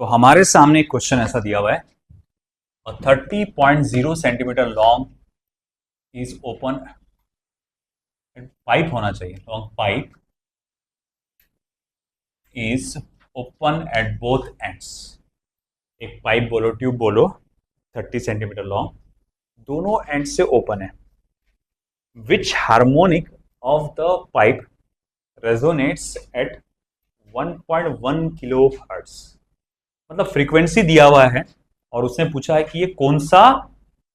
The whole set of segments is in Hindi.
तो हमारे सामने एक क्वेश्चन ऐसा दिया हुआ है, 30.0 centimetre long is open pipe होना चाहिए, long pipe is open at both ends. एक पाइप बोलो, ट्यूब बोलो, 30 सेंटीमीटर लॉन्ग, दोनों एंड से ओपन है। Which harmonic of the pipe resonates at 1.1 kilo hertz. मतलब फ्रीक्वेंसी दिया हुआ है और उसने पूछा है कि ये कौन सा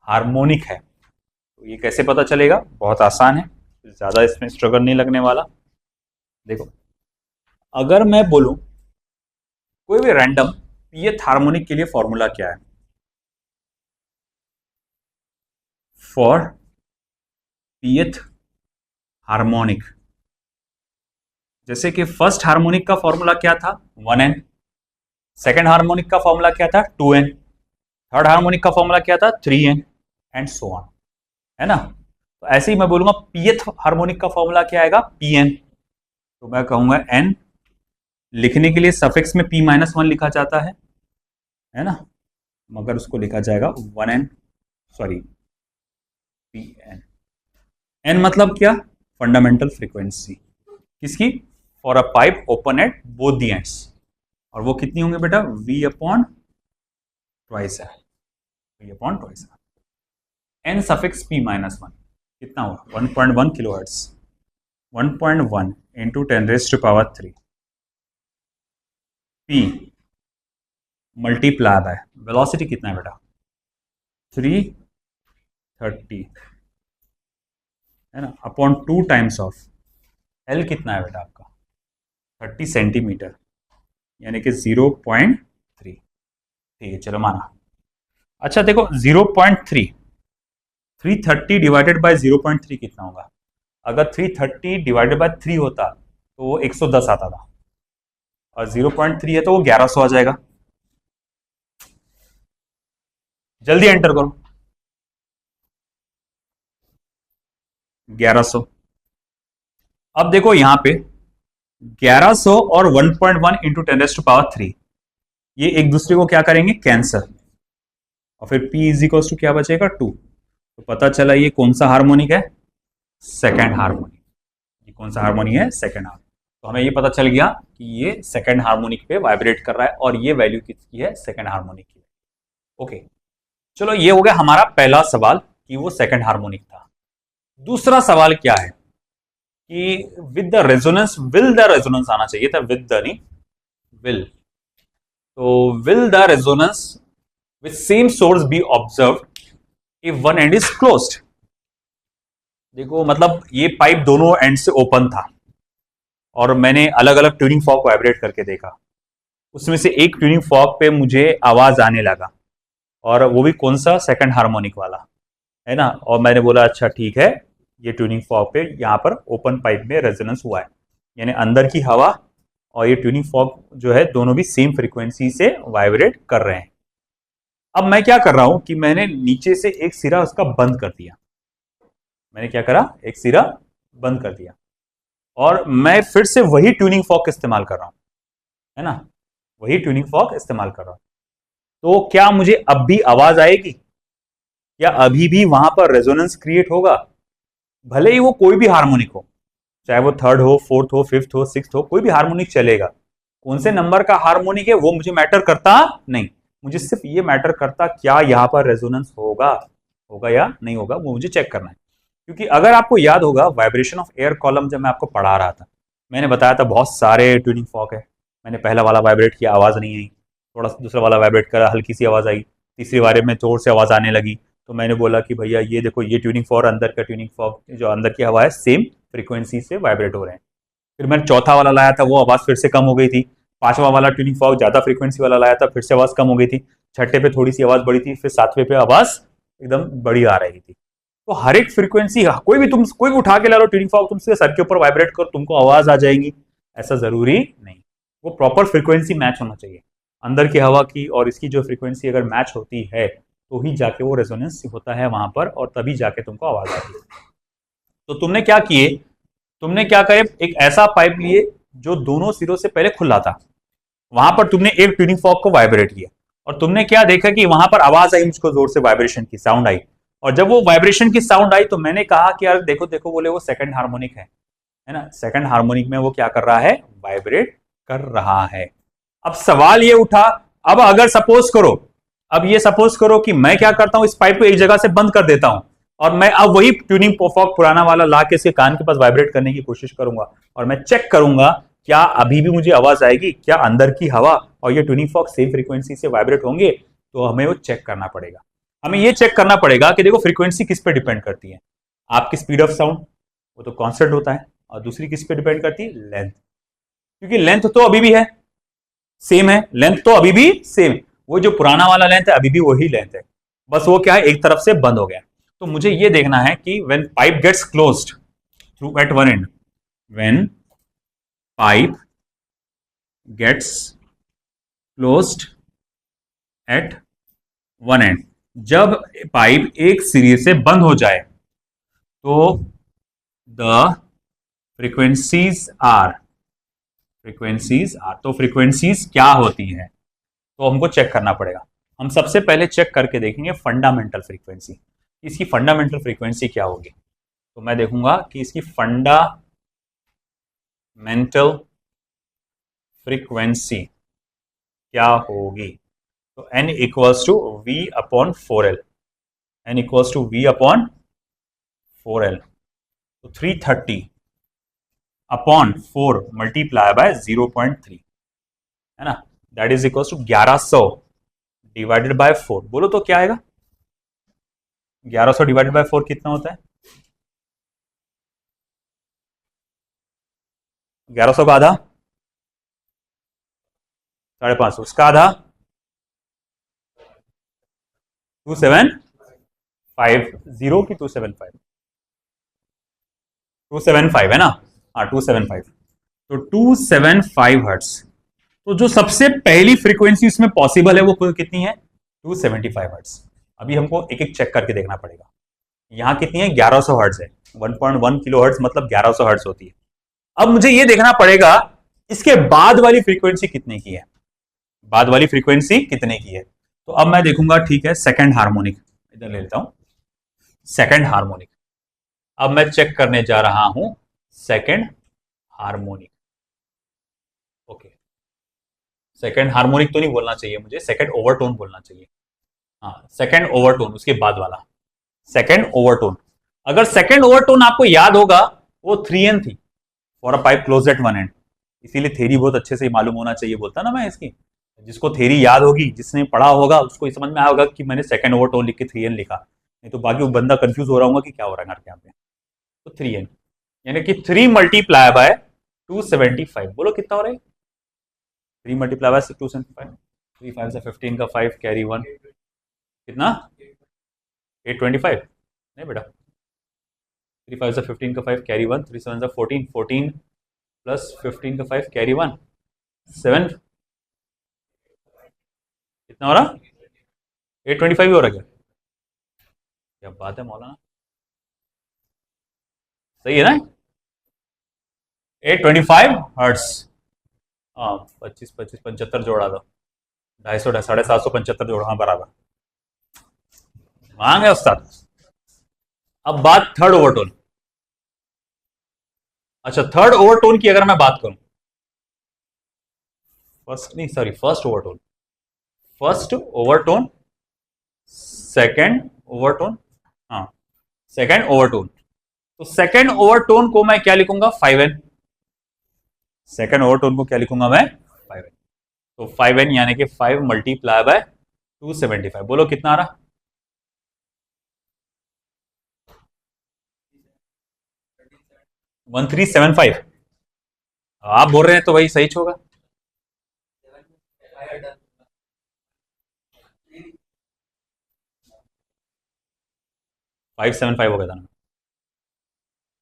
हार्मोनिक है। तो ये कैसे पता चलेगा? बहुत आसान है, ज्यादा इसमें स्ट्रगल नहीं लगने वाला। देखो, अगर मैं बोलूं कोई भी रैंडम pth हार्मोनिक के लिए फॉर्मूला क्या है? फॉर pth हार्मोनिक, जैसे कि फर्स्ट हार्मोनिक का फॉर्मूला क्या था? 1n। सेकेंड हार्मोनिक का फॉर्मूला क्या था? 2n। थर्ड हार्मोनिक का फॉर्मूला क्या था? 3n एंड सो ऑन, है ना। तो ऐसे ही मैं बोलूंगा pth हार्मोनिक का फॉर्मूला क्या आएगा? pn। तो मैं कहूंगा n, लिखने के लिए सफिक्स में p-1 लिखा जाता है ना, मगर उसको लिखा जाएगा 1n, सॉरी pn। n मतलब क्या? फंडामेंटल फ्रीक्वेंसी किसकी? For a pipe open at both the ends. और वो कितनी होंगे बेटा? v अपॉन ट्वाइस है, v अपॉन ट्वाइस है। n सफिक्स p-1 कितना हुआ? 1.1 kilo hertz. 1.1 into 10⁻³ p multiply by velocity कितना है बेटा? 330 है ना, अपॉन 2 टाइम्स ऑफ l कितना है बेटा आपका? 30 सेंटीमीटर, यानी कि 0.3। ठीक है, चलो माना। अच्छा देखो, 0.3, 330 डिवाइडेड बाय 0.3 कितना होगा? अगर 330 डिवाइडेड बाय 3 होता तो वो 110 आता था, और 0.3 है तो वो 1100 आ जाएगा। जल्दी एंटर करो, 1100। अब देखो यहां पे 1100 और 1.1 इंटू 10⁻³ ये एक दूसरे को क्या करेंगे? कैंसर। और फिर p इज इक्वल टू क्या बचेगा? 2। तो पता चला ये कौन सा हार्मोनिक है? Second harmonic. ये कौन सा हार्मोनिक है? Second harmonic. तो हमें ये पता चल गया कि ये सेकेंड हार्मोनिक पे वाइब्रेट कर रहा है, और ये वैल्यू किसकी है? सेकेंड हार्मोनिक की। ओके, चलो ये हो गया हमारा पहला सवाल कि वो सेकेंड हार्मोनिक था। दूसरा सवाल क्या है कि with the resonance, will the resonance आना चाहिए था, विद द नहीं, विल। तो will the resonance with same source B observed if one and is closed. देखो मतलब ये पाइप दोनों एंड से ओपन था और मैंने अलग अलग ट्यूनिंग फॉर्क वाइब्रेट करके देखा, उसमें से एक ट्यूनिंग फॉर्क पे मुझे आवाज आने लगा, और वो भी कौन सा? सेकंड हार्मोनिक वाला, है ना। और मैंने बोला अच्छा ठीक है, ये ट्यूनिंग फॉर्क पे यहाँ पर ओपन पाइप में रेजोनेंस हुआ है, यानी अंदर की हवा और ये ट्यूनिंग फॉर्क जो है दोनों भी सेम फ्रीक्वेंसी से वाइब्रेट कर रहे हैं। अब मैं क्या कर रहा हूं कि मैंने नीचे से एक सिरा उसका बंद कर दिया। मैंने क्या करा? एक सिरा बंद कर दिया, और मैं फिर से वही ट्यूनिंग फॉर्क इस्तेमाल कर रहा हूं, है ना, वही ट्यूनिंग फॉर्क इस्तेमाल कर रहा हूं। तो क्या मुझे अब भी आवाज आएगी? या अभी भी वहां पर रेजोनेंस क्रिएट होगा? भले ही वो कोई भी हार्मोनिक हो, चाहे वो थर्ड हो, फोर्थ हो, फिफ्थ हो, सिक्स्थ हो, कोई भी हार्मोनिक चलेगा। कौन से नंबर का हार्मोनिक है वो मुझे मैटर करता नहीं, मुझे सिर्फ ये मैटर करता क्या यहां पर रेजोनेंस होगा, होगा या नहीं होगा, वो मुझे चेक करना है। क्योंकि अगर आपको याद होगा वाइब्रेशन ऑफ एयर कॉलम जब मैं आपको पढ़ा रहा था, मैंने बताया था बहुत सारे ट्यूनिंग फॉर्क है। मैंने पहला वाला वाइब्रेट किया, आवाज नहीं आई, थोड़ा दूसरा वाला वाइब्रेट करा, हल्की सी आवाज आई, तीसरी बारे में जोर से आवाज आने लगी। तो मैंने बोला कि भैया ये देखो, ये ट्यूनिंग फॉर्क, अंदर का ट्यूनिंग फॉर्क जो अंदर की हवा है सेम फ्रीक्वेंसी से वाइब्रेट हो रहे हैं। फिर मैंने चौथा वाला लाया था, वो आवाज फिर से कम हो गई थी। पांचवा वाला ट्यूनिंग फॉर्क ज्यादा फ्रीक्वेंसी वाला लाया था, फिर से आवाज कम हो गई थी। छठे पे थोड़ी सी आवाज बढ़ी थी, फिर सातवें पे आवाज एकदम बड़ी आ रही थी। तो हर एक फ्रीक्वेंसी, कोई भी उठा के ला लो ट्यूनिंग फॉर्क, तुमसे सर के ऊपर वाइब्रेट करो, तुमको आवाज आ जाएगी, ऐसा जरूरी नहीं। वो प्रॉपर फ्रीक्वेंसी मैच होना चाहिए, अंदर की हवा की और इसकी जो फ्रीक्वेंसी अगर मैच होती है तो ही जाके वो रेजोनेंस होता है वहां पर, और तभी जाके तुमको आवाज आती है। तो तुमने क्या किए? तुमने क्या करे? एक ऐसा पाइप लिए जो दोनों सिरों से पहले खुला था, वहां पर तुमने एक ट्यूनिंग फॉर्क को वाइब्रेट किया और तुमने क्या देखा कि वहां पर आवाज आई मुझको, जोर से वाइब्रेशन की साउंड आई। और जब वो वाइब्रेशन की साउंड आई तो मैंने कहा कि यार देखो देखो, बोले वो सेकंड हार्मोनिक है ना, सेकंड हार्मोनिक में वो क्या कर रहा है, वाइब्रेट कर रहा है। अब सवाल ये उठा, अब अगर सपोज करो, अब ये सपोज करो कि मैं क्या करता हूं, इस पाइप को एक जगह से बंद कर देता हूं और मैं अब वही ट्यूनिंग फॉर्क पुराना वाला ला के इसके कान के पास वाइब्रेट करने की कोशिश करूंगा और मैं चेक करूंगा क्या अभी भी मुझे आवाज आएगी, क्या अंदर की हवा और ये ट्यूनिंग फॉर्क सेम फ्रीक्वेंसी से वाइब्रेट होंगे। तो हमें वो चेक करना पड़ेगा, हमें ये चेक करना पड़ेगा कि देखो फ्रीक्वेंसी किस पे डिपेंड करती है, आपकी स्पीड ऑफ साउंड वो तो कांस्टेंट होता है, और दूसरी किस पे डिपेंड करती है, लेंथ, क्योंकि लेंथ तो अभी भी है सेम है, लेंथ तो अभी भी सेम, वो जो पुराना वाला लेंथ है अभी भी वही लेंथ है, बस वो क्या है एक तरफ से बंद हो गया। तो मुझे ये देखना है कि when pipe gets closed through at one end, when pipe gets closed at one end, जब पाइप एक सिरे से बंद हो जाए तो द फ्रीक्वेंसीज आर, तो फ्रीक्वेंसीज क्या होती है, तो हमको चेक करना पड़ेगा। हम सबसे पहले चेक करके देखेंगे फंडामेंटल फ्रीक्वेंसी, इसकी फंडामेंटल फ्रीक्वेंसी क्या होगी। तो मैं देखूंगा कि इसकी फंडामेंटल फ्रीक्वेंसी क्या होगी। तो n equals to v upon 4l, n equals to v upon 4l, तो 330 अपॉन 4 मल्टीप्लाई बाय 0.3 है ना, that is equals to 1100 divided by 4। बोलो तो क्या आएगा, 1100 डिवाइडेड बाय 4 कितना होता है, 1100 का आधा 550, उसका आधा 2750 की 275 है ना, हाँ 275, तो 275 हर्ट्ज। तो जो सबसे पहली फ्रीक्वेंसी इसमें पॉसिबल है वो कितनी है, 275 हर्ट्ज। अभी हमको एक एक चेक करके देखना पड़ेगा। यहां कितनी है, 1100 हर्ट्ज है, 1.1 किलो हर्ट्ज मतलब 1100 हर्ट्ज होती है। अब मुझे ये देखना पड़ेगा इसके बाद वाली फ्रीक्वेंसी कितने की है, बाद वाली फ्रीक्वेंसी कितने की है। तो अब मैं देखूंगा, ठीक है सेकंड हार्मोनिक इधर ले लेता हूं, सेकंड हार्मोनिक, अब मैं चेक करने जा रहा हूं second harmonic. Okay, second harmonic तो नहीं बोलना चाहिए मुझे, सेकंड ओवरटोन बोलना चाहिए। हाँ सेकंड ओवरटोन, उसके बाद वाला सेकंड ओवरटोन। अगर सेकंड ओवरटोन आपको याद होगा वो 3n थी, for a pipe close eight one and, इसीलिए थेरी बहुत अच्छे से मालूम होना चाहिए बोलता ना मैं इसकी। जिसको थेरी याद होगी, जिसने पढ़ा होगा उसको समझ में आएगा कि मैंने सेकंड ओवरटोन लिख के 3n लिखा, नहीं तो बाकी वो बंदा कंफ्यूज हो रहा होगा कि क्या हो रहा है यहाँ पे। तो 3n यानी कि 3 मल्टीप्लाई बाय 275, बोलो कितना हो रहा है, 3 मल्टीप्लाई बाय 275, 3 5 से 15 का 5 कैरी 1 कितना 825, नहीं बेटा 3 5 से 15 का 5 कैरी 1, 3 7 से 14, 14 प्लस 15 का 5 कैरी 1 7, कितना हो रहा, 825 ही हो रहा क्या बात है मौलाना, सही है ना 825 हर्ट्स। हाँ 25 25 75 जोड़ा दो, 250 775 जोड़ा, हाँ बराबर मांगे उस्ताद। अब बात थर्ड ओवरटोन, अच्छा थर्ड ओवरटोन की अगर मैं बात करूं, फर्स्ट नहीं sorry first overtone, first overtone second overtone, हाँ सेकंड ओवरटोन, तो सेकंड ओवरटोन को मैं क्या लिखूंगा 5n, सेकंड ओवरटोन को क्या लिखूंगा मैं 5n, तो 5n यानी कि 5 मल्टीप्लाई बाय 275, बोलो कितना आ रहा, 1375, आप बोल रहे हैं तो वही सही होगा, 575 हो गया था ना,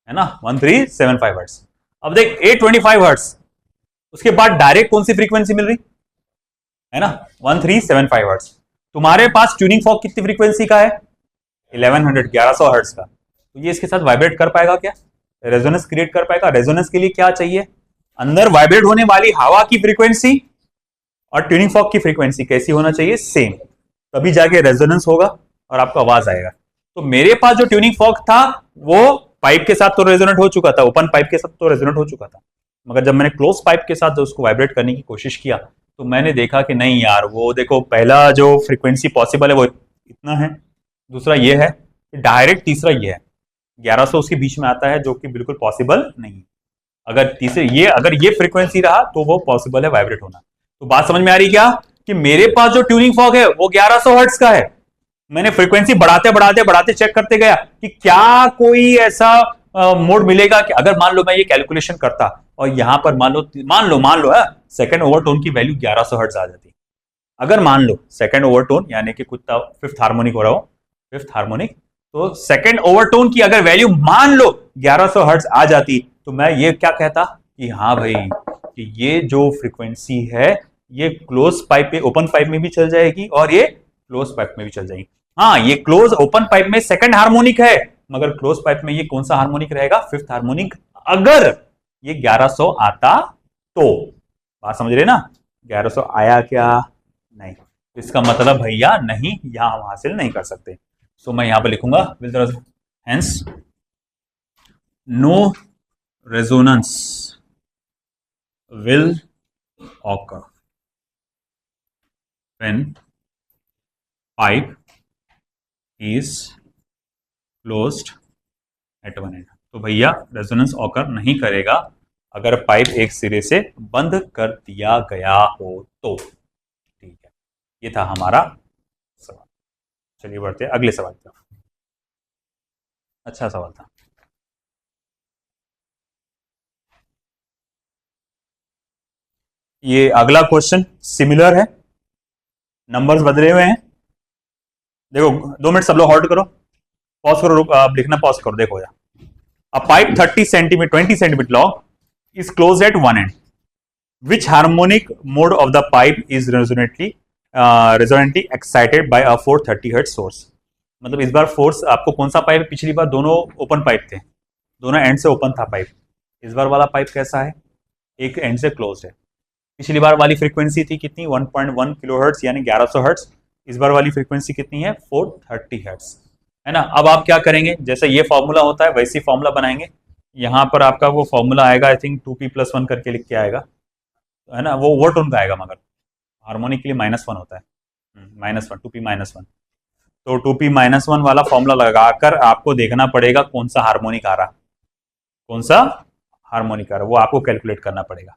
है ना 1375 हर्ट्ज। अब देख 825 हर्ट्ज, उसके बाद डायरेक्ट कौन सी फ्रीक्वेंसी मिल रही है ना 1375 हर्ट्ज। तुम्हारे पास ट्यूनिंग फॉर्क कितनी फ्रीक्वेंसी का है 1100 हर्ट्ज का, तो ये इसके साथ वाइब्रेट कर पाएगा क्या, रेजोनेंस क्रिएट कर पाएगा। रेजोनेंस के लिए क्या चाहिए, अंदर वाइब्रेट होने वाली हवा की फ्रीक्वेंसी और ट्यूनिंग फॉर्क की फ्रीक्वेंसी कैसी होना चाहिए, सेम, तभी जाके रेजोनेंस होगा और आपको आवाज आएगा। तो मेरे पास जो ट्यूनिंग फॉर्क था वो पाइप के साथ तो रेजोनेट हो चुका था, ओपन पाइप के साथ तो रेजोनेट हो चुका था, मगर जब मैंने क्लोज पाइप के साथ उसको वाइब्रेट करने की कोशिश किया तो मैंने देखा कि नहीं यार, वो देखो पहला जो फ्रीक्वेंसी पॉसिबल है वो इतना है, दूसरा ये है, डायरेक्ट तीसरा ये है, 1100 उसके बीच में आता है जो कि बिल्कुल पॉसिबल नहीं है। अगर ये फ्रीक्वेंसी रहा तो वो पॉसिबल है वाइब्रेट होना। तो बात समझ में आ रही क्या, कि मेरे पास जो ट्यूनिंग फॉग है वो 1100 हर्ट्ज का है। मैंने फ्रीक्वेंसी बढ़ाते बढ़ाते बढ़ाते चेक करते गया कि क्या कोई ऐसा मोड मिलेगा कि अगर मान लो मैं ये कैलकुलेशन करता और यहां पर मान लो सेकंड ओवरटोन की वैल्यू 1100 हर्ट्ज आ जाती। अगर मान लो सेकंड ओवरटोन यानी कि कुछ फिफ्थ हार्मोनिक हो रहा हो, फिफ्थ हार्मोनिक, तो सेकंड ओवरटोन की अगर वैल्यू मान लो 1100 हर्ट्ज आ जाती तो मैं ये क्या कहता कि हाँ भाई, कि ये जो फ्रीक्वेंसी है ये क्लोज पाइप पे, ओपन पाइप में भी चल जाएगी और ये क्लोज पाइप में भी चल जाएगी। हाँ, ये क्लोज ओपन पाइप में सेकंड हार्मोनिक है, मगर क्लोज पाइप में ये कौन सा हार्मोनिक रहेगा, फिफ्थ हार्मोनिक, अगर ये 1100 आता तो। बात समझ रहे ना, 1100 आया क्या, नहीं, इसका मतलब भैया नहीं, यहां हम हासिल नहीं कर सकते। सो मैं यहां पर लिखूंगा will hence no resonance will occur when pipe is closed at one end। तो भैया रेजोनेंस ऑकर नहीं करेगा अगर पाइप एक सिरे से बंद कर दिया गया हो तो। ठीक है, ये था हमारा सवाल। चलिए बढ़ते हैं अगले सवाल की तरफ। अच्छा सवाल था। ये अगला क्वेश्चन सिमिलर है, नंबर्स बदले हुए हैं। देखो 2 मिनट सब लोग होल्ड करो, पॉज करो, आप लिखना पॉज करो, देखो यार। A pipe 30 centimeter 20 centimeter long is closed at one end. Which harmonic mode of the pipe is resonantly excited by a 430 hertz source? मतलब इस बार फोर्स आपको कौन सा पाइप, पिछली बार दोनों ओपन पाइप थे, दोनों एंड से ओपन था पाइप, इस बार वाला पाइप कैसा है, एक एंड से क्लोज है। पिछली बार वाली फ्रीक्वेंसी थी कितनी, 1.1 किलो हर्ट्स यानी 1100 हर्ट्स, इस बार वाली फ्रीक्वेंसी कितनी है, 430 हर्ट्स, है ना। अब आप क्या करेंगे, जैसे ये फॉर्मूला होता है वैसे ही फॉर्मूला बनाएंगे। यहाँ पर आपका वो फॉर्मूला आएगा, आई थिंक 2p+1 करके लिख के आएगा, है ना, वो ओवरटोन का आएगा, मगर हार्मोनिक के लिए -1 होता है, -1, 2p-1। तो 2p-1 वाला फॉर्मूला लगाकर आपको देखना पड़ेगा कौन सा हार्मोनिक आ रहा, कौन सा हार्मोनिक आ रहा, वो आपको कैलकुलेट करना पड़ेगा।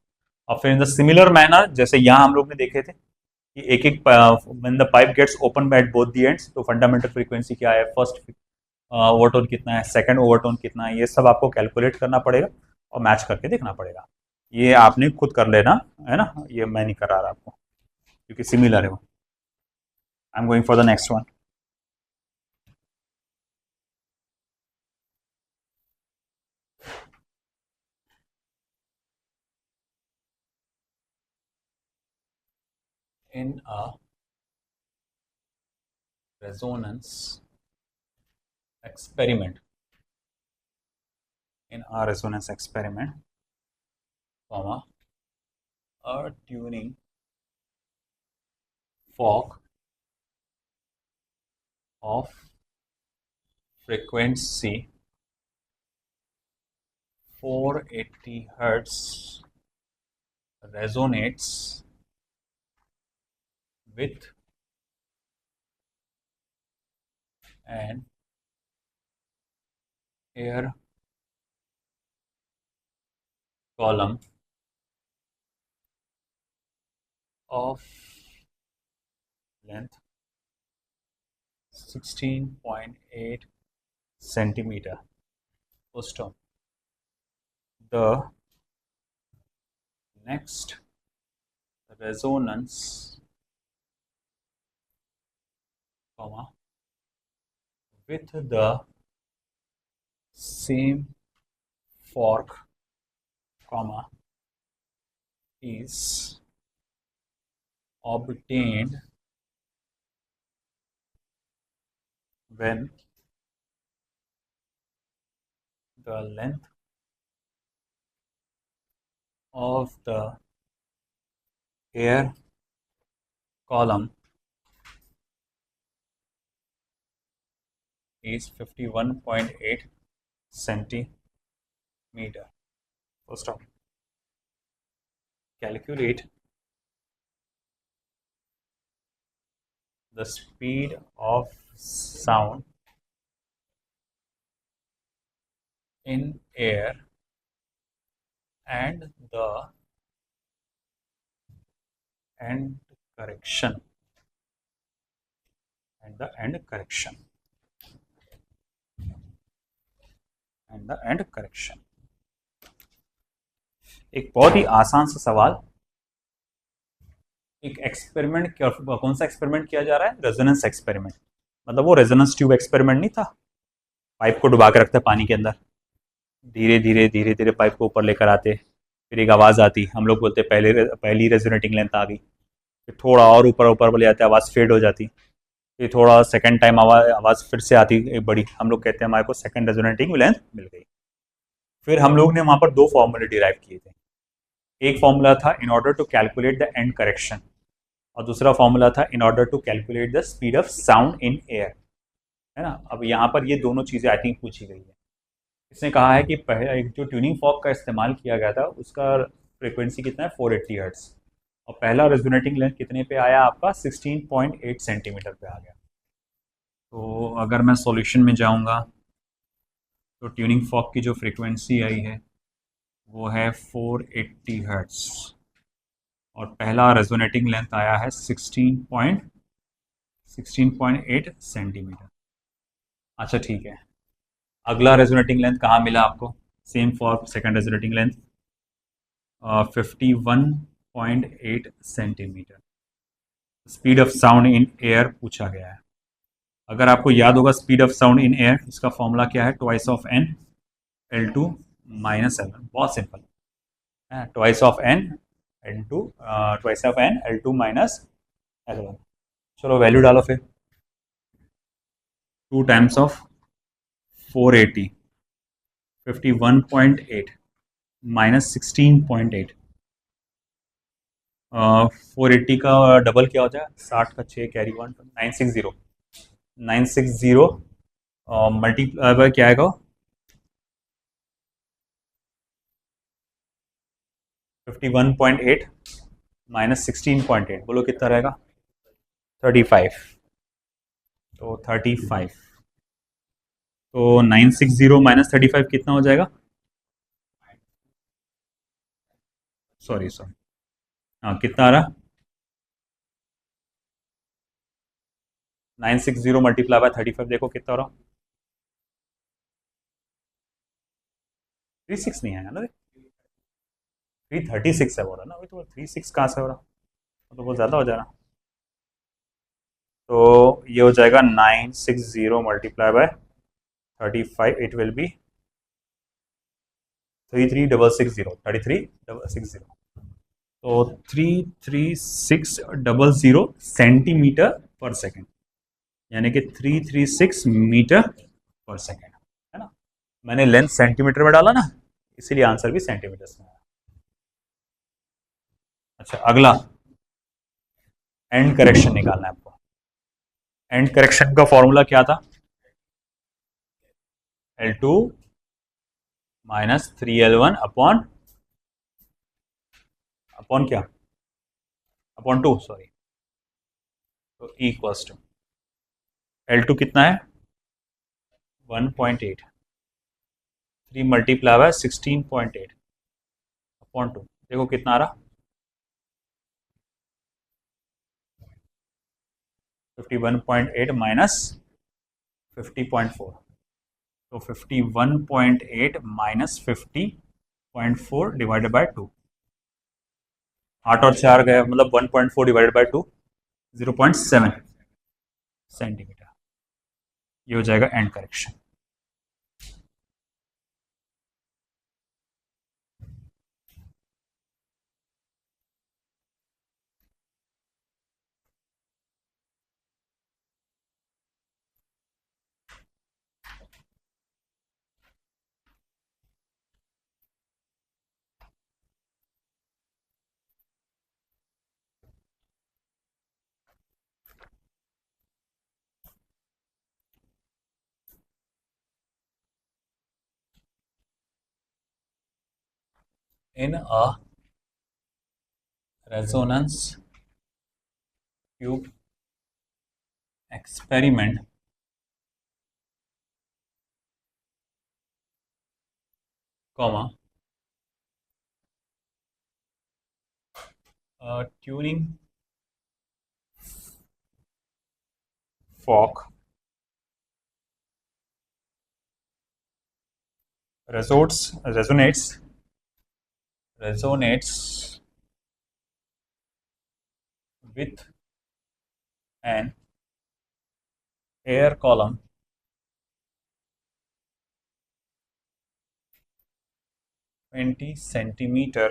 और फिर इन द सिमिलर मैनर, जैसे यहाँ हम लोग ने देखे थे कि एक एक when the pipe gets open at both the ends, तो फंडामेंटल फ्रीक्वेंसी क्या है, फर्स्ट ओवरटोन कितना है, सेकंड ओवरटोन कितना है, ये सब आपको कैलकुलेट करना पड़ेगा और मैच करके देखना पड़ेगा। ये आपने खुद कर लेना, है ना, ये मैं नहीं करा रहा आपको क्योंकि सिमिलर है वो। I am going for the next one. In a resonance experiment, in a resonance experiment, comma, a tuning fork of frequency 480 hertz resonates with an air column of length 16.8 centimeter. Postum. The next resonance, comma, with the same fork, comma, is obtained when the length of the air column is 51.8 centimeter. First off, calculate the speed of sound in air and the end correction and the end correction and the end correction. एक बहुत ही आसान सा सवाल. एक एक्सपेरिमेंट, कौन सा एक्सपेरिमेंट किया जा रहा है? Resonance experiment. मतलब वो रेजोनेंस ट्यूब एक्सपेरिमेंट नहीं था, पाइप को डुबा के रखते पानी के अंदर, धीरे धीरे धीरे धीरे पाइप को ऊपर लेकर आते, फिर एक आवाज़ आती, हम लोग बोलते पहली रेजोनेटिंग लेंथ आ गई, फिर थोड़ा और ऊपर ऊपर ले जाते, आवाज़ फेड हो जाती, फिर थोड़ा सेकंड टाइम आवाज़ फिर से आती एक बड़ी, हम लोग कहते हैं हमारे को सेकंड रेजोनेटिंग लेंथ मिल गई. फिर हम लोग ने वहाँ पर दो फॉर्मूले डिराइव किए थे. एक फॉर्मूला था in order to calculate the end correction, और दूसरा फॉर्मूला था in order to calculate the speed of sound in air, है ना. अब यहाँ पर ये दोनों चीज़ें आई थिंक पूछी गई है. इसने कहा है कि एक जो ट्यूनिंग फॉर्क का इस्तेमाल किया गया था उसका फ्रीक्वेंसी कितना है? 480 हर्ट्ज, और पहला रेजोनेटिंग लेंथ कितने पे आया आपका? 16.8 सेंटीमीटर पे आ गया. तो अगर मैं सॉल्यूशन में जाऊंगा तो ट्यूनिंग फॉर्क की जो फ्रीक्वेंसी आई है वो है 480 हर्ट्ज, और पहला रेजोनेटिंग लेंथ आया है 16.8 सेंटीमीटर. अच्छा ठीक है, अगला रेजोनेटिंग लेंथ कहाँ मिला आपको? Same for second resonating length 51.8 centimetre. Speed of sound in air पूछा गया है. अगर आपको याद होगा speed of sound in air, इसका फॉर्मूला क्या है? Twice of n L2 minus L1. बहुत सिंपल है, twice of n L2 minus L1. चलो वैल्यू डालो फिर. 2 टाइम्स ऑफ 480, 51.8 माइनस 16.8. 480 का डबल क्या होता है? 60 का 6 कैरी 1, 960 मल्टीप्लाई बाय क्या आएगा? 51.8 माइनस 16.8, बोलो कितना रहेगा? 35. तो 35, तो 960 माइनस 35 कितना हो जाएगा? सॉरी हाँ, कितना आ रहा? 960 मल्टीप्लाई बाय 35, देखो कितना हो रहा? 36 नहीं आएगा ना, 336 है, बोला ना वही तो. 36 कहाँ से हो रहा? तो बहुत ज़्यादा हो जा रहा. तो ये हो जाएगा 960 multiply by 35, it will be 33,660. तो 33600 सेंटीमीटर पर सेकेंड, यानी कि 336 मीटर पर सेकेंड, है ना. मैंने लेंथ सेंटीमीटर में डाला ना, इसीलिए आंसर भी सेंटीमीटर में आया. अच्छा, अगला एंड करेक्शन निकालना है आपको. एंड करेक्शन का फॉर्मूला क्या था? L2 माइनस 3L1 अपॉन क्या? Upon 2, sorry. तो इक्वल्स टू L2 कितना है? 1.8, 3 मल्टीप्लाई बाय 16.8 अपॉन 2, देखो कितना आ रहा? 51.8 माइनस 50.4, तो 51.8 माइनस 50.4 डिवाइडेड बाय 2. 8 और 4 गए, मतलब 1.4 डिवाइडेड बाय 2, 0.7 सेंटीमीटर. ये हो जाएगा and correction. in a resonance tube experiment comma tuning fork resonates with an air column 10 centimeter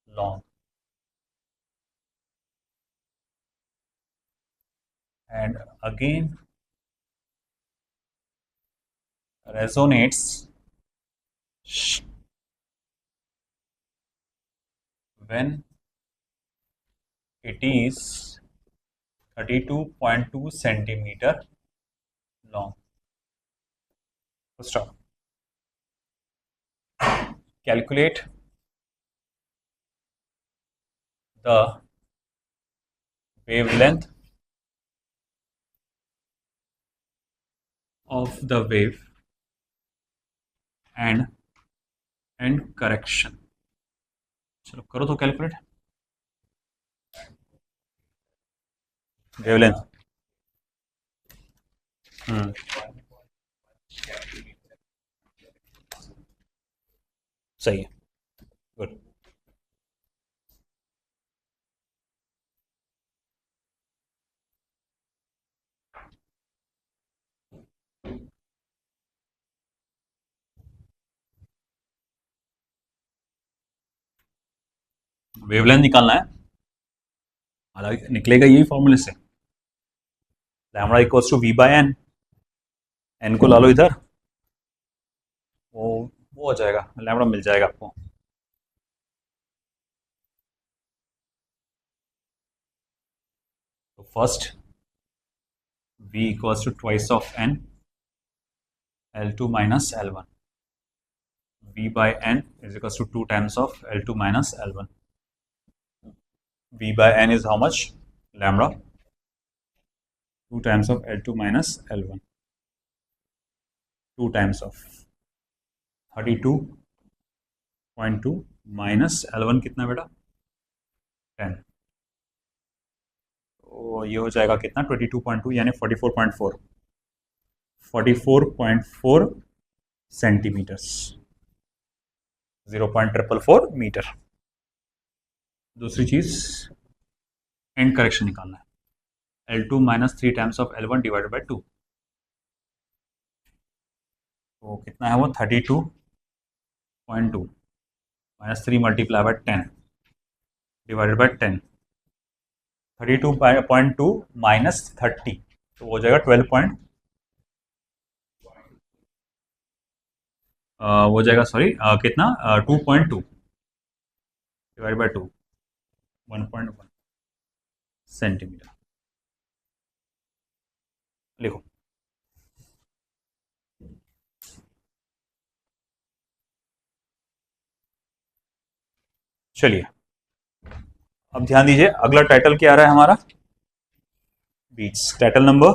long and again resonates when it is 32.2 centimeter long. Stop. Calculate the wavelength of the wave and correction. चलो करो तो कैलकुलेट वेवलेंथ सही है गुड वेवलेंथ निकालना है हालांकि निकलेगा यही फॉर्मूले से lambda equals to v by n n को ला लो इधर वो हो जाएगा लैम्बडा मिल जाएगा आपको तो first v equals to twice of n L2 minus L1 v by n is equals to 2 times of L2 minus L1 v by n is how much lambda 2 times of L2 minus L1 2 times of 32.2 minus L1 कितना बेटा 10 तो ये हो जाएगा कितना 22.2 यानी 44.4 सेंटीमीटर्स 0.444 मीटर। दूसरी चीज एंड करेक्शन निकालना है L2 minus 3 times of L1 divided by 2 तो कितना है वो 32.2 minus 3 multiply by 10 divided by 10 32.2 minus 30 तो हो जाएगा 12 हो जाएगा सॉरी कितना 2.2 डिवाइड बाई 2 1.1 सेंटीमीटर लिखो चलिए अब ध्यान दीजिए अगला टाइटल क्या आ रहा है हमारा बीट्स टाइटल नंबर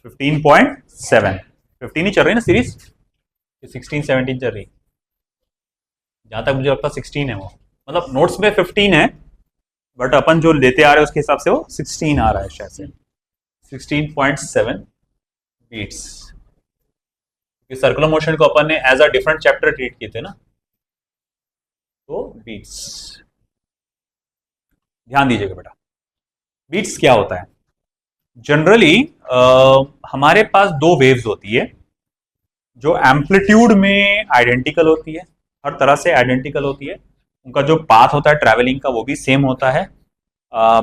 15.7 15 ही चल रही ना सीरीज 16 17 चल रही जहां तक मुझे लगता है 16 है वो मतलब नोट्स में 15 है बट अपन जो लेते आ रहे हैं उसके हिसाब से वो 16 आ रहा है शायद से 16.7 बीट्स सर्कुलर मोशन को अपन ने as a different chapter treat किए थे ना तो बीट्स ध्यान दीजिएगा बेटा बीट्स क्या होता है जनरली हमारे पास दो वेव्स होती है जो एम्पलीट्यूड में आइडेंटिकल होती है हर तरह से आइडेंटिकल होती है उनका जो पाथ होता है ट्रैवलिंग का वो भी सेम होता है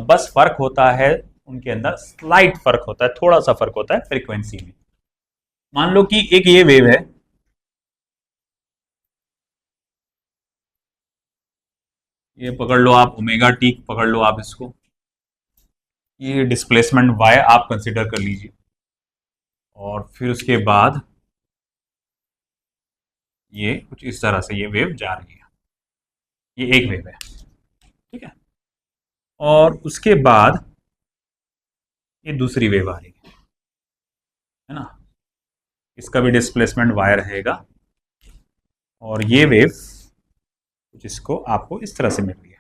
बस फर्क होता है उनके अंदर स्लाइट फर्क होता है थोड़ा सा फर्क होता है फ्रीक्वेंसी में मान लो कि एक ये वेव है ये पकड़ लो आप ओमेगा टी पकड़ लो आप इसको ये डिस्प्लेसमेंट y आप कंसिडर कर लीजिए और फिर उसके बाद ये कुछ इस तरह से ये वेव जा रही है, ये एक वेव है, ठीक है। और उसके बाद ये दूसरी वेव आ रही है ना, इसका भी डिस्प्लेसमेंट वायर रहेगा, और ये वेव जिसको आपको इस तरह से मिल रही है,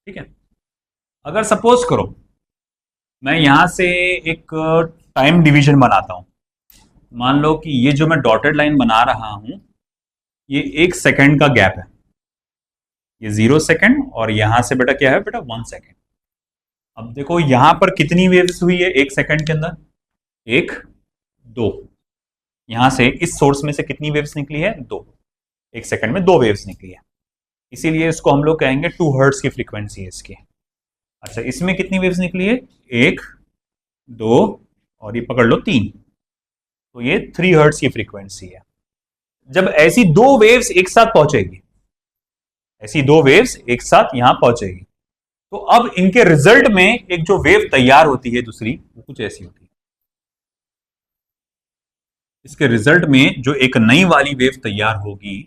ठीक है। अगर सपोज करो मैं यहां से एक टाइम डिवीजन बनाता हूं, मान लो कि ये जो मैं डॉटेड लाइन बना रहा हूं ये 1 सेकंड का गैप है, ये 0 सेकंड, और यहां से बेटा क्या है बेटा 1 सेकंड। अब देखो यहां पर कितनी वेव्स हुई है 1 सेकंड के अंदर, एक, दो। यहां से इस सोर्स में से कितनी वेव्स निकली है, दो। 1 सेकंड में दो वेव्स निकली है, इसीलिए इसको हम लोग कहेंगे 2 हर्ट्ज की फ्रीक्वेंसी है इसकी। अच्छा, इसमें कितनी वेव्स निकली है, एक, दो, और ये पकड़ लो 3, तो ये 3 हर्ट्ज की फ्रीक्वेंसी है। जब ऐसी दो वेव्स एक साथ पहुंचेगी, ऐसी दो वेव्स एक साथ यहां पहुंचेगी, तो अब इनके रिजल्ट में एक जो वेव तैयार होती है दूसरी, वो कुछ ऐसी होती है। इसके रिजल्ट में जो एक नई वाली वेव तैयार होगी,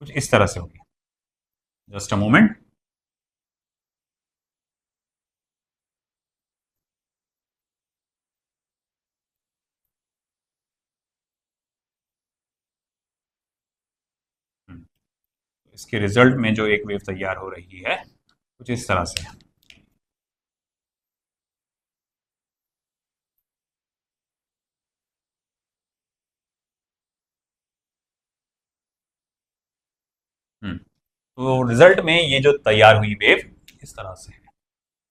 कुछ इस तरह से होगी। Just a moment. इसके रिजल्ट में जो एक वेव तैयार हो रही है कुछ इस तरह से। तो रिजल्ट में ये जो तैयार हुई वेव इस तरह से है।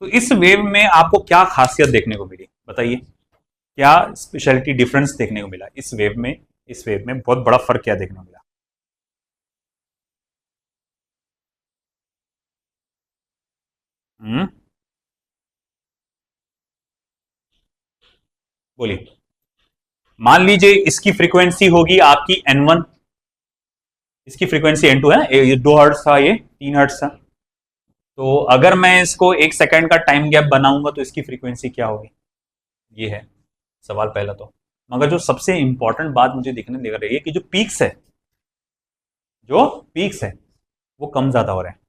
तो इस वेव में आपको क्या खासियत देखने को मिली, बताइए, क्या स्पेशलिटी डिफरेंस देखने को मिला इस वेव में, इस वेव में बहुत बड़ा फर्क क्या देखने को मिला? हम्म, बोलिए। मान लीजिए इसकी फ्रीक्वेंसी होगी आपकी N1, इसकी फ्रीक्वेंसी N2 है ना, ये 2 हर्ट्ज था, ये 3 हर्ट्ज था। तो अगर मैं इसको 1 सेकंड का टाइम गैप बनाऊंगा तो इसकी फ्रीक्वेंसी क्या होगी, ये है सवाल पहला। तो मगर जो सबसे इंपॉर्टेंट बात मुझे दिखने लग रही है कि जो पीक्स है, जो पीक्स है वो कम ज्यादा हो रहे हैं।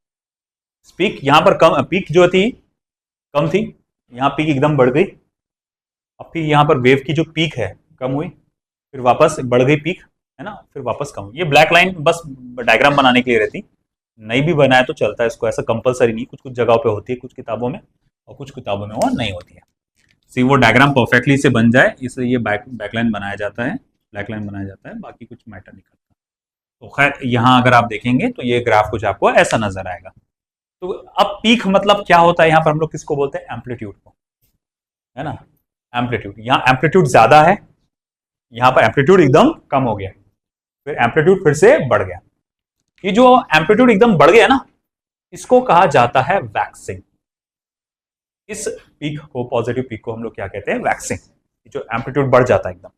पीक यहां पर कम, पीक जो थी कम थी, यहाँ पीक एकदम बढ़ गई। अब फिर यहाँ पर वेव की जो पीक है कम हुई, फिर वापस बढ़ गई पीक, है ना, फिर वापस कम हुई। ये ब्लैक लाइन बस डायग्राम बनाने के लिए रहती, नहीं भी बनाए तो चलता है, इसको ऐसा कंपलसरी नहीं, कुछ कुछ जगहों पे होती है कुछ किताबों में, और कुछ किताबों में वो नहीं होती है। सी वो डायग्राम परफेक्टली से बन जाए इसलिए ये बैकलाइन बनाया जाता है, ब्लैक लाइन बनाया जाता है, बाकी कुछ मैटर नहीं करता। तो खैर यहाँ अगर आप देखेंगे तो ये ग्राफ कुछ आपको ऐसा नजर आएगा। तो अब पीक मतलब क्या होता है, यहाँ पर हम लोग किसको बोलते हैं, एम्पलीट्यूड को, है ना। एम्पलीट्यूड, यहाँ एम्पलीट्यूड ज्यादा है, यहाँ पर एम्पलीट्यूड एकदम कम हो गया, फिर एम्पलीट्यूड फिर से बढ़ गया। ये जो एम्पलीट्यूड एकदम बढ़ गया ना, इसको कहा जाता है वैक्सिंग। इस पीक को, पॉजिटिव पीक को हम लोग क्या कहते हैं, वैक्सिंग। जो एम्पलीट्यूड बढ़ जाता है एकदम।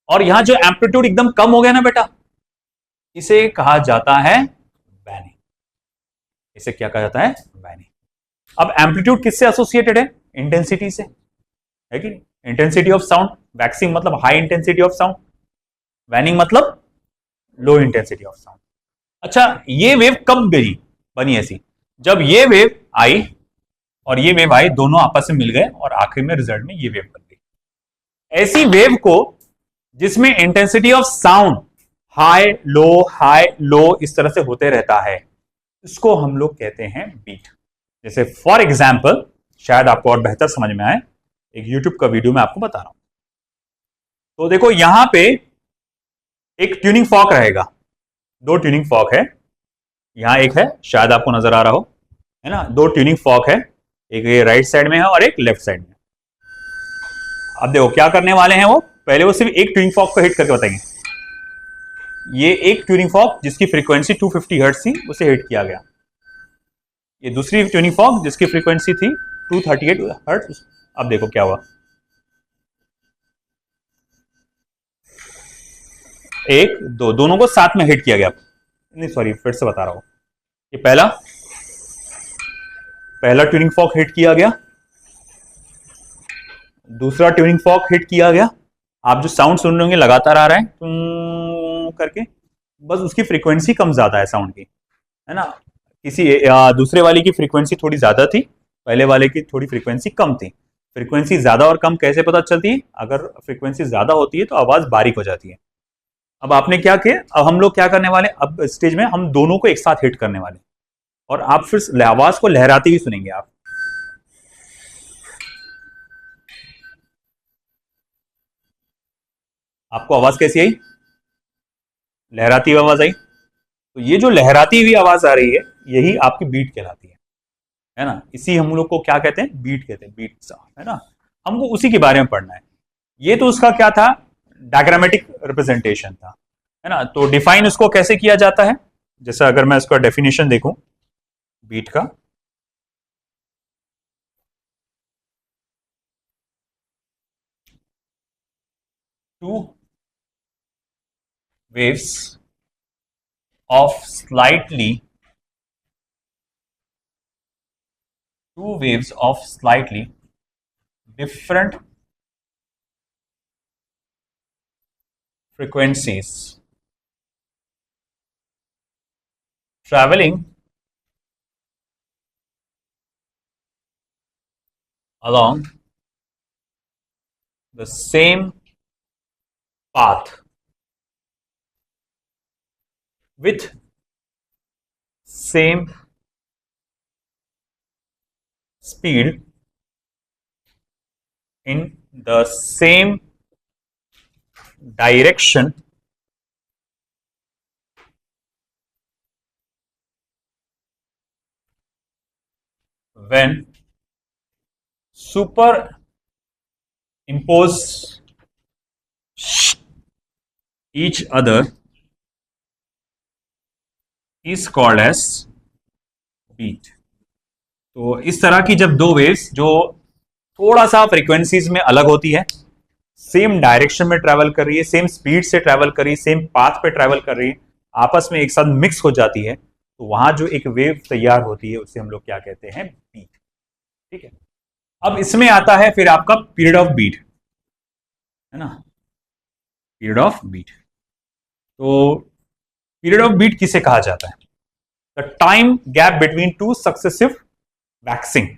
और यहां जो एम्पलीट्यूड एकदम कम हो गया ना बेटा, इसे कहा जाता है वैनिंग। इसे क्या कहा जाता है, वैनिंग। अब एम्पलीट्यूड किससे एसोसिएटेड है, इंटेंसिटी से, है कि नहीं। इंटेंसिटी ऑफ साउंड, वैक्सिंग मतलब high intensity of sound, waning मतलब लो इंटेंसिटी ऑफ साउंड। अच्छा, ये वेव कब बनी ऐसी, जब ये वेव आई और ये वेव आई, दोनों आपस में मिल गए और आखिर में रिजल्ट में ये वेव बन गई। ऐसी वेव को जिसमें intensity of sound high low इस तरह से होते रहता है, इसको हम लोग कहते हैं बीट। जैसे फॉर एग्जाम्पल, शायद आपको और बेहतर समझ में आए, एक यूट्यूब का वीडियो मैं आपको बता रहा हूं। तो देखो यहां पे एक ट्यूनिंग फॉर्क रहेगा, दो ट्यूनिंग फॉर्क है, यहां एक है, शायद आपको नजर आ रहा हो, है ना, दो ट्यूनिंग फॉर्क है, एक ये राइट साइड में है और एक लेफ्ट साइड में। अब देखो क्या करने वाले हैं वो, पहले वो सिर्फ एक ट्यूनिंग फॉर्क को हिट करके बताएंगे। ये एक ट्यूनिंग फॉर्क जिसकी फ्रीक्वेंसी 250 हर्ट्ज थी उसे हिट किया गया, ये दूसरी ट्यूनिंग फॉर्क जिसकी फ्रीक्वेंसी थी 238 हर्ट्ज। अब देखो क्या हुआ, एक दो, दोनों को साथ में हिट किया गया। नहीं सॉरी, फिर से बता रहा हूं, ये पहला, पहला ट्यूनिंग फॉर्क हिट किया गया, दूसरा ट्यूनिंग फॉर्क हिट किया गया। आप जो साउंड सुन रहे होंगे लगातार आ रहा है करके, बस उसकी फ्रीक्वेंसी कम ज्यादा है साउंड की, है ना। किसी दूसरे वाले की फ्रीक्वेंसी थोड़ी ज्यादा थी, पहले वाले की थोड़ी फ्रीक्वेंसी कम थी। फ्रीक्वेंसी ज्यादा और कम कैसे पता चलती है? अगर फ्रीक्वेंसी ज्यादा होती है तो आवाज बारीक हो जाती है। अब आपने क्या किया, अब हम लोग क्या करने वाले, अब स्टेज में हम दोनों को एक साथ हिट करने वाले, और आप फिर आवाज को लहराते ही सुनेंगे आप। आपको आवाज कैसी आई? लहराती हुई आवाज आई। तो ये जो लहराती हुई आवाज आ रही है, यही आपकी बीट कहलाती है ना। इसी हम लोग को क्या कहते हैं? बीट कहते हैं, बीट साउंड, है ना। हमको उसी के बारे में पढ़ना है। ये तो उसका क्या था? डायग्रामेटिक रिप्रेजेंटेशन था, है ना। तो डिफाइन उसको कैसे किया जाता है? जैसे अगर मैं इसका डेफिनेशन देखूं बीट का, to waves of slightly different frequencies traveling along the same path with same speed in the same direction when superimpose each other is called as beat। तो इस तरह की जब दो वेव्स जो थोड़ा सा फ्रीक्वेंसीज में अलग होती है, सेम डायरेक्शन में ट्रैवल कर रही है, सेम स्पीड से ट्रैवल कर रही है, सेम पाथ पे ट्रैवल कर रही है, आपस में एक साथ मिक्स हो जाती है, तो वहां जो एक वेव तैयार होती है उसे हम लोग क्या कहते हैं? बीट। ठीक है। अब इसमें आता है फिर आपका पीरियड ऑफ बीट, है ना। पीरियड ऑफ बीट, तो पीरियड ऑफ बीट किसे कहा जाता है? The time gap between two successive waxing.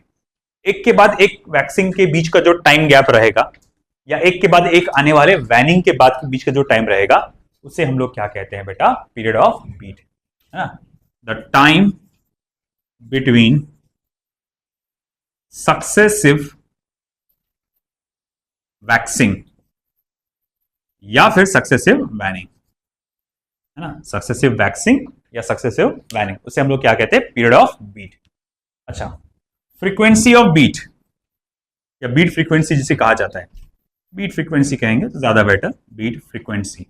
एक के बाद एक वैक्सिंग के बीच का जो टाइम गैप रहेगा, या एक के बाद एक आने वाले वैनिंग के बाद के बीच का जो टाइम रहेगा, उसे हम लोग क्या कहते हैं बेटा? पीरियड ऑफ बीट, है ना। The time between successive waxing या फिर सक्सेसिव वैनिंग, है ना। सक्सेसिव वैक्सिंग या सक्सेसिव वैनिंग, उसे हम लोग क्या कहते हैं? Period of beat. अच्छा, फ्रीक्वेंसी ऑफ बीट या बीट फ्रीक्वेंसी जिसे कहा जाता है, बीट फ्रीक्वेंसी कहेंगे तो ज्यादा बेटर, बीट फ्रीक्वेंसी।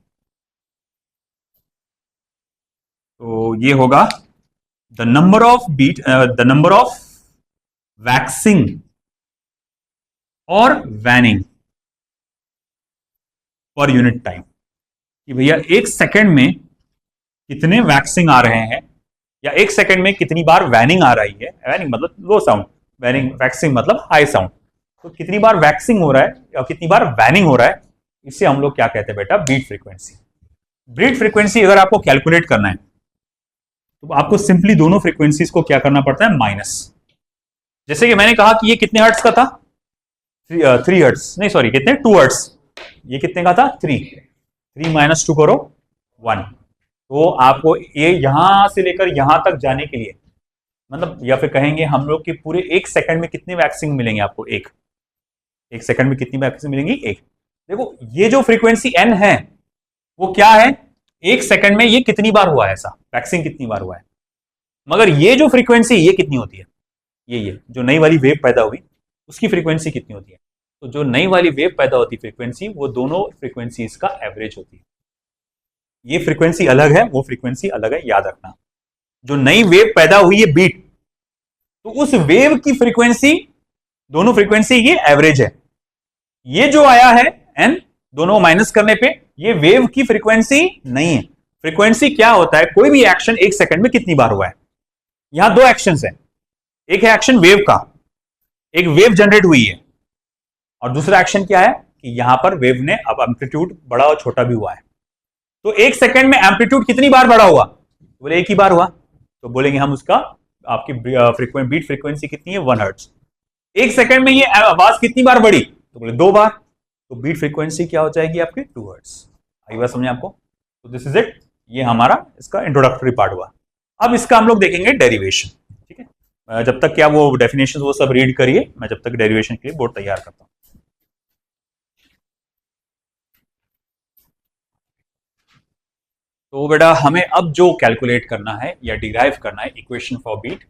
तो ये होगा the number of beat, the number of waxing और वैनिंग पर यूनिट टाइम, कि भैया एक सेकंड में कितने वैक्सिंग आ रहे हैं, या एक सेकंड में कितनी बार वैनिंग आ रही है। वैनिंग मतलब लो साउंड, वैनिंग, वैक्सिंग मतलब हाई साउंड। तो कितनी बार वैक्सिंग हो रहा है या कितनी बार वैनिंग हो रहा है, इसे हम लोग क्या कहते हैं बेटा? Beat frequency. बीट फ्रीक्वेंसी अगर आपको कैलकुलेट करना है तो आपको सिंपली दोनों फ्रीक्वेंसीज को क्या करना पड़ता है? माइनस। जैसे कि मैंने कहा कि ये कितने हर्ट्स का था? 3 हर्ट्स, नहीं सॉरी, कितने? 2 हर्ट्स। ये कितने का था? 3 माइनस 2 करो 1। तो आपको ये यहां से लेकर यहां तक जाने के लिए, मतलब या फिर कहेंगे हम लोग कि पूरे एक सेकंड में कितनी वैक्सिंग मिलेंगे आपको? एक सेकंड में कितनी वैक्सिंग मिलेंगी? एक। देखो ये जो फ्रीक्वेंसी n है वो क्या है? एक सेकंड में ये कितनी बार हुआ है ऐसा, वैक्सिंग कितनी बार हुआ है। मगर ये जो फ्रीक्वेंसी, ये कितनी होती है? ये जो नई वाली वेव पैदा हुई उसकी फ्रीक्वेंसी कितनी होती है? तो जो नई वाली वेव पैदा होती फ्रीक्वेंसी, वो दोनों फ्रीक्वेंसीज का एवरेज होती है। ये फ्रीक्वेंसी अलग है, वो फ्रीक्वेंसी अलग है, याद रखना। जो नई वेव पैदा हुई है बीट, तो उस वेव की फ्रीक्वेंसी, दोनों फ्रीक्वेंसी ये एवरेज है। ये जो आया है एन, दोनों माइनस करने पे, ये वेव की फ्रीक्वेंसी नहीं है। फ्रीक्वेंसी क्या होता है? कोई भी एक्शन एक सेकंड में कितनी बार हुआ है। यहां दो एक्शंस हैं, एक है एक्शन वेव का, एक वेव जनरेट हुई है, और दूसरा एक्शन क्या है कि यहां पर वेव ने अब एम्पलीट्यूड बड़ा और छोटा भी हुआ है। तो एक सेकंड में एम्पलीट्यूड कितनी बार बड़ा हुआ? बोले एक ही बार हुआ, तो बोलेंगे हम उसका, आपकी बीट फ्रीक्वेंसी कितनी है? 1 हर्ट्ज। एक सेकंड में ये आवाज कितनी बार बढ़ी? तो बोले 2 बार, तो बीट फ्रीक्वेंसी क्या हो जाएगी आपकी? 2 हर्ट्ज। आई बात समझे आपको? तो दिस इज इट, ये हमारा इसका इंट्रोडक्टरी पार्ट हुआ। अब इसका हम लोग देखेंगे डेरिवेशन। ठीक है, जब तक क्या वो डेफिनेशन वो सब रीड करिए, मैं जब तक डेरिवेशन के लिए बोर्ड तैयार करता हूं। तो बेटा हमें अब जो कैलकुलेट करना है या डिराइव करना है इक्वेशन फॉर बीट,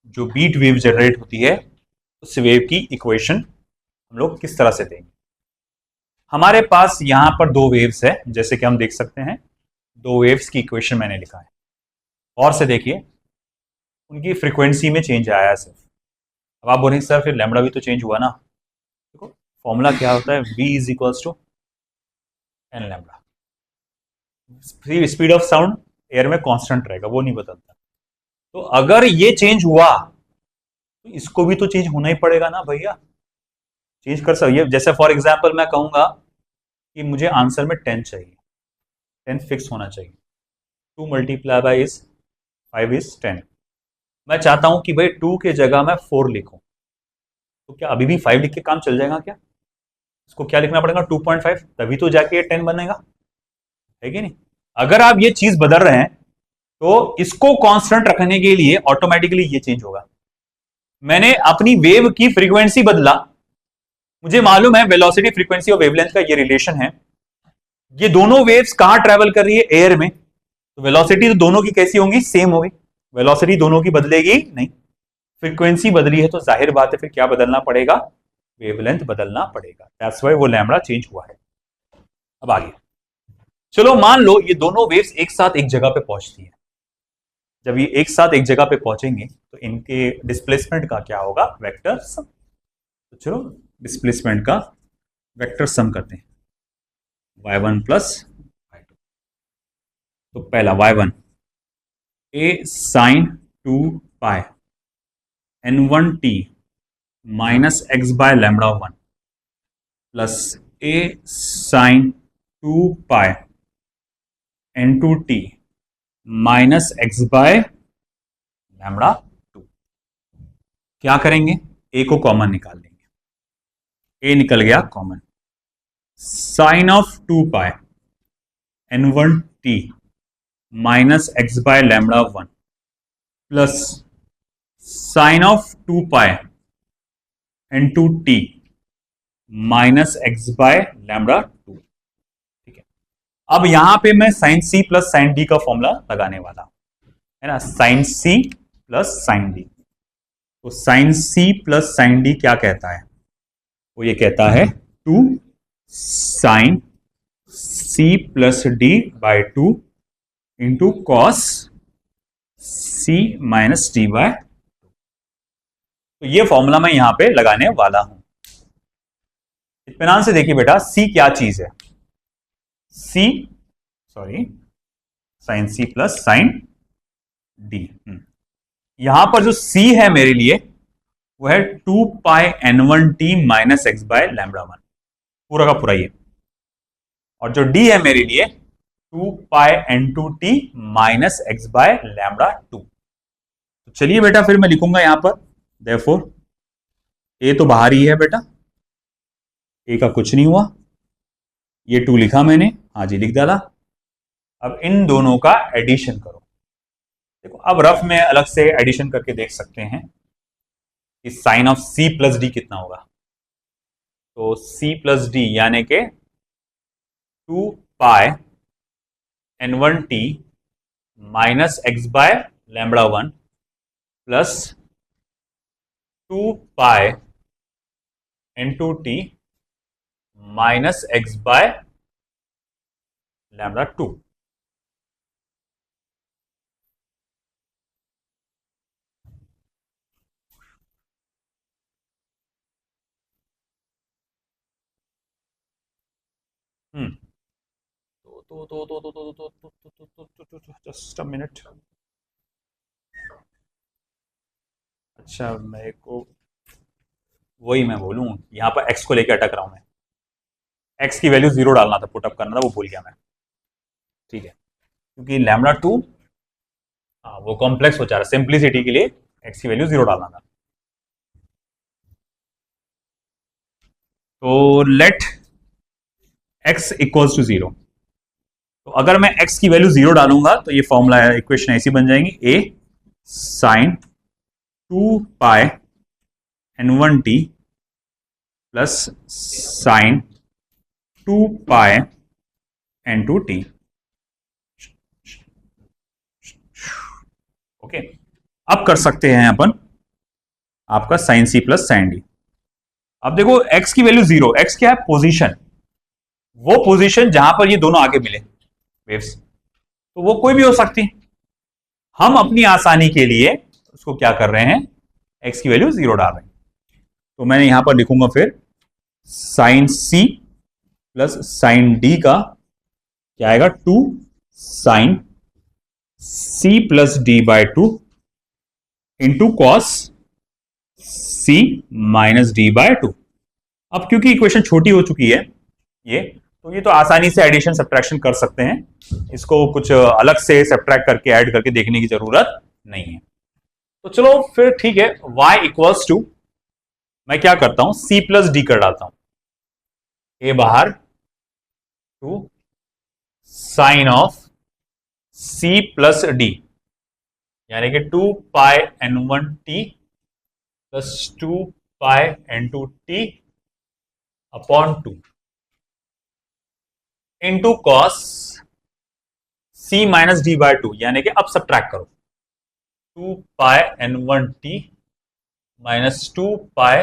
जो बीट वेव जनरेट होती है उस वेव की इक्वेशन हम लोग किस तरह से देंगे। हमारे पास यहां पर 2 वेव्स है, जैसे कि हम देख सकते हैं 2 वेव्स की इक्वेशन मैंने लिखा है, और से देखिए उनकी फ्रीक्वेंसी में चेंज आया है सिर्फ। अब आप बोलेंगे सर फिर लैम्बडा भी तो चेंज हुआ ना। देखो फॉर्मूला क्या होता है, v is equals to n lambda. Speed of sound air में कांस्टेंट रहेगा, वो नहीं बदलता। तो अगर ये चेंज हुआ तो इसको भी तो चेंज होना ही पड़ेगा ना भैया। चेंज कर सकते, जैसे फॉर एग्जाम्पल मैं कहूंगा कि मुझे आंसर में 10 चाहिए, 10 फिक्स होना चाहिए। 2 × इज 5 इज 10। मैं चाहता हूं कि भाई 2 के जगह मैं 4 लिखूं, तो क्या अभी भी 5 लिख के काम चल जाएगा क्या? इसको क्या लिखना पड़ेगा? 2.5, तभी तो जाके ये 10 बनेगा, है कि नहीं? अगर आप ये चीज बदल रहे हैं तो इसको कांस्टेंट रखने के लिए ऑटोमेटिकली ये चेंज होगा। मैंने अपनी वेव की फ्रीक्वेंसी बदला, मुझे मालूम है वेलोसिटी फ्रीक्वेंसी और वेवलेंथ का ये रिलेशन है। ये दोनों वेव्स कहां ट्रेवल कर रही है? एयर में। तो वेलोसिटी तो दोनों की कैसी होंगी? सेम होगी। वेलोसिटी दोनों की बदलेगी नहीं। फ्रीक्वेंसी बदली है तो जाहिर बात है फिर क्या बदलना पड़ेगा? वेवलेंथ बदलना पड़ेगा। दैट्स व्हाई वो लैम्बडा चेंज हुआ है। अब आगे चलो, मान लो ये दोनों वेव्स एक साथ एक जगह पे पहुंचती है। जब ये एक साथ एक जगह पे पहुंचेंगे तो इनके डिस्प्लेसमेंट का क्या होगा? Vector sum. तो चलो डिस्प्लेसमेंट का वेक्टर सम करते हैं, y1 प्लस y2। तो पहला y1 a sine 2 pi n1t minus x by lambda 1 plus a sine 2 pi n2t minus x by lambda 2। क्या करेंगे? a को कॉमन निकाल लेंगे, a निकल गया common. Sine of 2 pi n1t minus x by lambda 1 plus sine of 2 pi n2t minus x by lambda 2। ठीक है, अब यहां पे मैं साइन सी प्लस साइन डी का फॉर्मूला लगाने वाला हूं, है ना। साइन सी प्लस साइन डी, तो साइन सी प्लस साइन डी क्या कहता है? वो ये कहता है 2 sine C plus D by 2 into cos C minus D bye. तो ये फॉर्मूला मैं यहां पे लगाने वाला हूं। इत्मीनान से देखिए बेटा, सी क्या चीज है? सी, सॉरी, साइन सी प्लस साइन डी। यहां पर जो सी है मेरे लिए वो है 2 pi n1t minus x by lambda 1, पूरा का पूरा ये। और जो डी है मेरे लिए 2 pi n2t minus x by lambda 2। तो चलिए बेटा फिर मैं लिखूंगा यहां पर, देयरफॉर ए तो बाहर ही है बेटा, ए का कुछ नहीं हुआ, ये 2 लिखा मैंने, हाँ जी लिख डाला। अब इन दोनों का एडिशन करो। देखो अब रफ में अलग से एडिशन करके देख सकते हैं कि sine of c plus d कितना होगा। तो सी प्लस डी यानी के 2 pi n1t minus x by lambda 1 plus 2 pi n2t minus x by lambda 2। Just a minute. अच्छा, मेरे को वही मैं बोलूँ, यहाँ पर एक्स को लेकर अटक रहा हूँ मैं। एक्स की वैल्यू 0 डालना था, पुटअप करना था, वो भूल गया मैं। ठीक है, क्योंकि लैम्बडा 2 वो कॉम्प्लेक्स हो जा रहा है, सिंप्लिसिटी के लिए एक्स की वैल्यू 0 डालना था। तो लेट एक्स इक्वल्स टू 0। तो अगर मैं x की वैल्यू 0 डालूंगा तो ये फॉर्मूला इक्वेशन ऐसी बन जाएगी, a sine 2 pi n1t plus sine 2 pi n2t। Okay, अब कर सकते हैं अपन आपका साइन सी प्लस साइन डी। अब देखो x की वैल्यू 0, x क्या है, पोजीशन, वो पोजीशन जहां पर ये दोनों आगे मिले वेव्स, तो वो कोई भी हो सकती। हम अपनी आसानी के लिए उसको क्या कर रहे हैं, x की वैल्यू 0 डाल रहे हैं। तो मैंने यहां पर लिखूंगा फिर साइन सी प्लस साइन डी का क्या आएगा, 2 sine C plus D by 2 into cos C minus D by 2। अब क्योंकि इक्वेशन छोटी हो चुकी है ये, तो ये तो आसानी से एडिशन सब्ट्रैक्शन कर सकते हैं, इसको कुछ अलग से सब्ट्रैक्ट करके ऐड करके देखने की जरूरत नहीं है। तो चलो फिर ठीक है, y इक्वल्स टू, मैं क्या करता हूं, c प्लस डी कर डालता हूं, ए बाहर 2 sine of c plus d, यानी कि 2 pi n1t plus 2 pi n2t upon 2 into cos c minus D by 2, यानी कि अब सब्ट्रैक्ट करो, 2 pi n1t minus 2 pi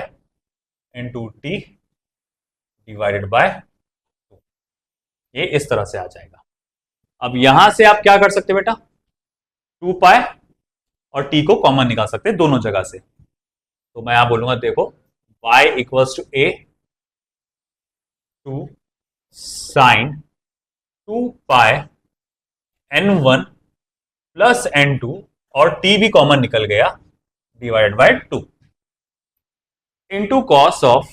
n2t divided by 2। ये इस तरह से आ जाएगा। अब यहां से आप क्या कर सकते बेटा, 2 पाई और t को कॉमन निकाल सकते हैं दोनों जगह से। तो मैं यहां बोलूंगा, देखो y equals to a 2 sine 2 pi n1 plus n2 और t भी कॉमन निकल गया divided by 2 into cos of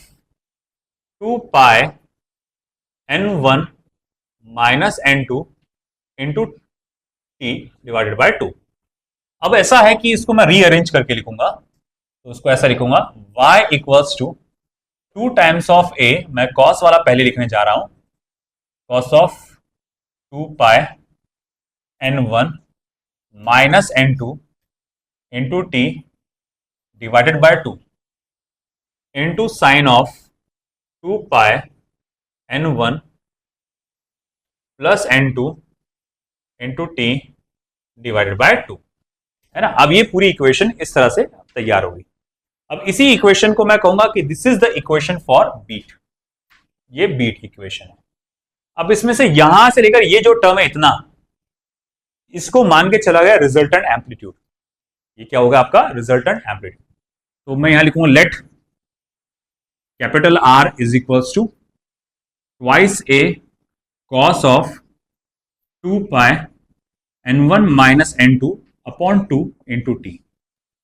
2 pi n1 minus n2 into t divided by 2। अब ऐसा है कि इसको मैं रीअरेंज करके लिखूंगा, तो उसको ऐसा लिखूंगा y equals to 2 times of a, मैं कॉस वाला पहले लिखने जा रहा हूं, cos of 2 pi n1 minus n2 into t divided by 2 into sine of 2 pi n1 plus n2 into t divided by 2, है ना। अब ये पूरी इक्वेशन इस तरह से तैयार होगी। अब इसी इक्वेशन को मैं कहूंगा कि this is the equation for beat, ये बीट इक्वेशन है। अब इसमें से यहां से लेकर ये जो टर्म है इतना, इसको मान के चला गया रिजल्टेंट एम्पलीट्यूड, ये क्या होगा आपका रिजल्टेंट एम्पलीट्यूड। तो मैं यहां लिखूंगा let capital R is equals to twice a cos of 2 pi n1 minus n2 upon 2 into t,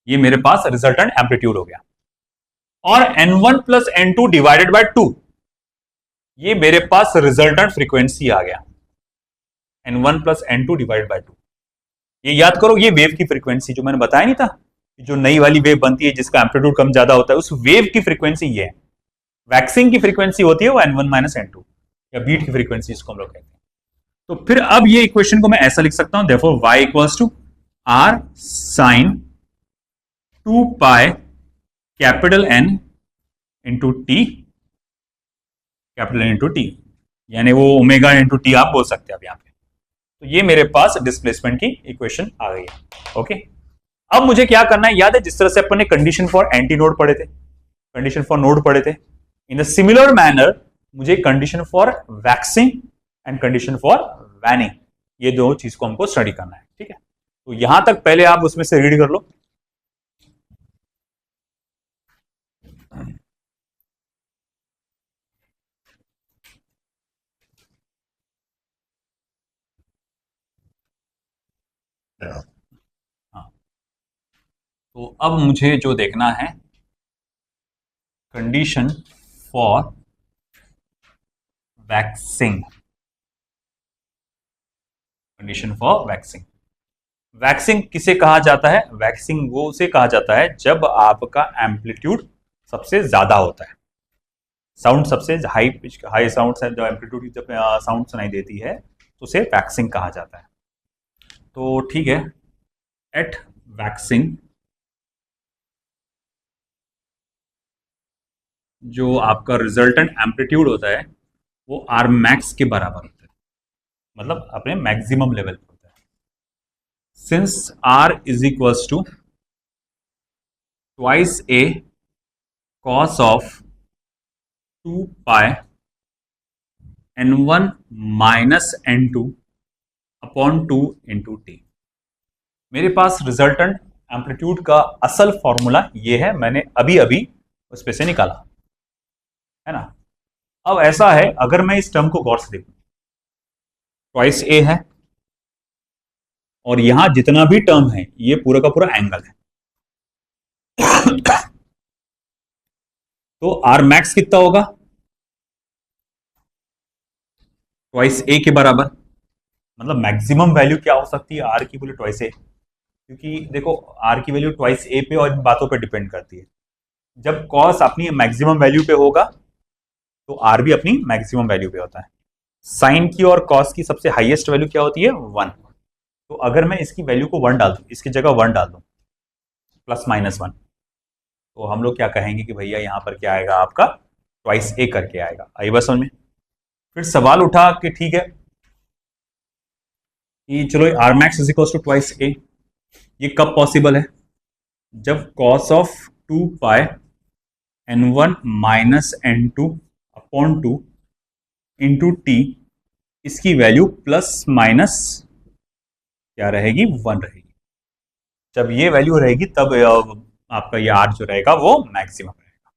ये मेरे पास रिजल्टेंट एम्पलीट्यूड हो गया। और n1 plus n2 divided by 2, ये मेरे पास रिजल्टेंट फ्रीक्वेंसी आ गया, n1 plus n2 divided by 2। ये याद करो, ये वेव की फ्रीक्वेंसी जो मैंने बताया नहीं था, जो नई वाली वेव बनती है जिसका एम्पलीट्यूड कम ज्यादा होता है, उस वेव की फ्रीक्वेंसी ये है। वैक्सिंग की फ्रीक्वेंसी होती है वो n1 माइनस n2, या बीट की फ्रीक्वेंसी इसको हम लोग कहते हैं। तो फिर अब ये इक्वेशन को मैं ऐसा लिख सकता हूं, therefore y equals to r sine 2 pi capital N into t, capital N into t, यानी वो ओमेगा इंटू टी आप बोल सकते हैं अब यहां पे। तो ये मेरे पास डिस्प्लेसमेंट की इक्वेशन आ गई है। ओके, अब मुझे क्या करना है, याद है जिस तरह से अपन ने कंडीशन फॉर एंटी नोड पढ़े थे, कंडीशन फॉर नोड पढ़े थे, इन द सिमिलर मैनर मुझे condition for waxing and condition for waning, ये दो चीज को हमको स्टडी करना है। ठीक है, तो यहां तक पहले आप उसमें से रीड कर लो। हाँ, तो अब मुझे जो देखना है, condition for waxing. Condition for waxing. Waxing किसे कहा जाता है? वैक्सिंग वो उसे कहा जाता है जब आपका एम्पलीट्यूड सबसे ज्यादा होता है, साउंड सबसे हाई साउंड है, जो एम्पलीट्यूड की जब साउंड सुनाई देती है तो उसे वैक्सिंग कहा जाता है। तो ठीक है, एट वैक्सिंग जो आपका रिजल्टेंट एम्पलीट्यूड होता है वो आर मैक्स के बराबर होता है, मतलब अपने मैक्सिमम लेवल पर होता है। Since R is equals to twice a cos of 2 pi n1 minus n2 upon 2 into t. मेरे पास रिजल्टेंट एम्पलीट्यूड का असल फॉर्मूला ये है, मैंने अभी अभी उस पे से निकाला है ना। अब ऐसा है, अगर मैं इस टर्म को गौर से देखूं, ट्वाइस ए है और यहां जितना भी टर्म है ये पूरा का पूरा एंगल है। तो आर मैक्स कितना होगा? ट्वाइस ए के बराबर। मतलब मैक्सिमम वैल्यू क्या हो सकती है आर की? बोले ट्वाइस ए, क्योंकि देखो आर की वैल्यू ट्वाइस ए पे और इन बातों पे डिपेंड करती है। जब कॉस अपनी मैक्सिमम वैल्यू पे होगा तो आर भी अपनी मैक्सिमम वैल्यू पे होता है। साइन की और कॉस की सबसे हाईएस्ट वैल्यू क्या होती है? 1। तो अगर मैं इसकी वैल्यू को 1 डाल दूं, इसकी जगह 1 डाल दूं, प्लस माइनस 1, तो हम लोग क्या कहेंगे कि भैया यहां पर क्या आएगा आपका? ट्वाइस ए करके आएगा। आई बात समझ में? फिर सवाल उठा कि ठीक है कि चलो R max is equal to twice A, ये कब पॉसिबल है? जब cos of 2 pi n1 minus n2 upon 2 into T, इसकी वैल्यू प्लस माइनस क्या रहेगी? 1 रहेगी। जब ये वैल्यू रहेगी तब आपका ये आर जो रहेगा वो मैक्सिमम रहेगा।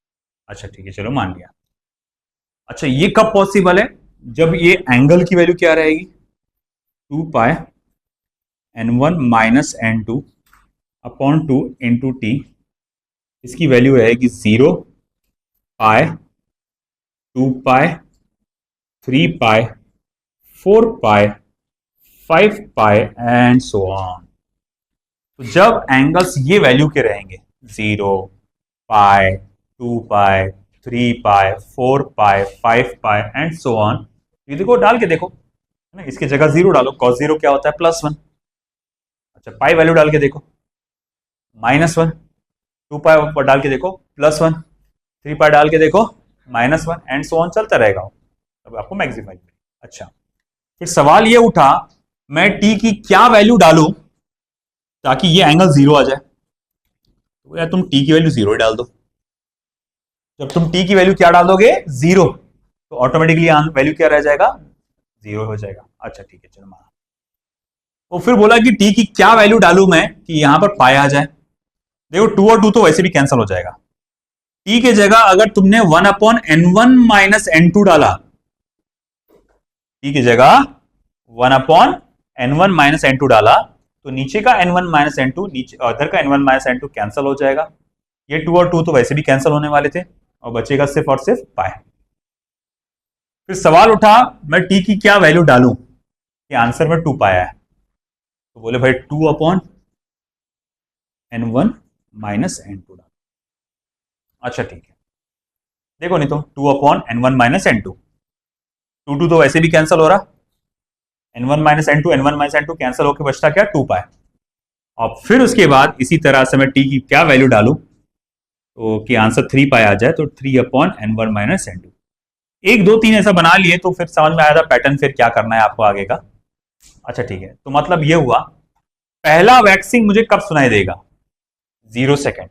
अच्छा ठीक है, चलो मान लिया। अच्छा ये कब पॉसिबल है? जब ये एंगल की वैल्यू क्या रहेगी? 2 pi n1 minus n2 upon 2 into T, इसकी वैल्यू रहेगी 0, पाई, 2 पाई, 3 पाई, 4 पाई, 5 पाई एंड सो ऑन। तो जब एंगल्स ये वैल्यू के रहेंगे 0, पाई, 2 पाई, 3 पाई, 4 पाई, 5 पाई एंड सो ऑन, ये देखो डाल के देखो है ना, इसकी जगह 0 डालो, cos 0 क्या होता है? +1। अच्छा पाई वैल्यू डाल के देखो, -1, 2 पाई डाल के देखो +1, 3 पाई डाल के देखो -1 एंड सो ऑन, चलता रहेगा, अब आपको मैक्सिमम। अच्छा फिर सवाल ये उठा मैं टी की क्या वैल्यू डालूं ताकि ये एंगल 0 आ जाए? तो यार तुम टी की वैल्यू 0 ही डाल दो। जब तुम टी की वैल्यू क्या डाल दोगे? 0, तो ऑटोमेटिकली वैल्यू क्या रह जाएगा? 0 हो जाएगा। अच्छा ठीक है, चलो माना। तो फिर बोला कि टी की क्या वैल्यू डालू मैं कि यहां पर पाई आ जाए? देखो 2 और 2 तो वैसे भी कैंसिल हो जाएगा। टी के जगह अगर तुमने 1 अपॉन n1 माइनस n2 डाला, टी की जगह 1 अपॉन n1 माइनस n2 डाला, तो नीचे का n1 माइनस n2, नीचे अदर का n1 माइनस n2 कैंसिल हो जाएगा। ये 2 और 2 तो वैसे भी कैंसिल होने वाले थे और बचेगा सिर्फ और सिर्फ पाई। फिर सवाल उठा मैं टी की क्या वैल्यू डालूं कि आंसर में 2 पाया है? तो बोले भाई 2 अपॉन n1 माइनस n2 डालो। अच्छा ठीक है, देखो नहीं तो 2 अपॉन n1 माइनस n2, 2 तो वैसे भी कैंसिल हो रहा, n1 माइनस n2 कैंसिल होकर बचता क्या? 2 पाई। और फिर उसके बाद इसी तरह से मैं टी की क्या वैल्यू डालूं तो कि आंसर 3 पाई आ जाए, तो 3 अपॉन n1 माइनस n2। 1 2 3 ऐसा बना लिए तो फिर समझ में आया था पैटर्न फिर क्या करना है आपको आगे का। अच्छा ठीक है, तो मतलब ये हुआ पहला वैक्सिंग मुझे कब सुनाई देगा? 0 सेकेंड।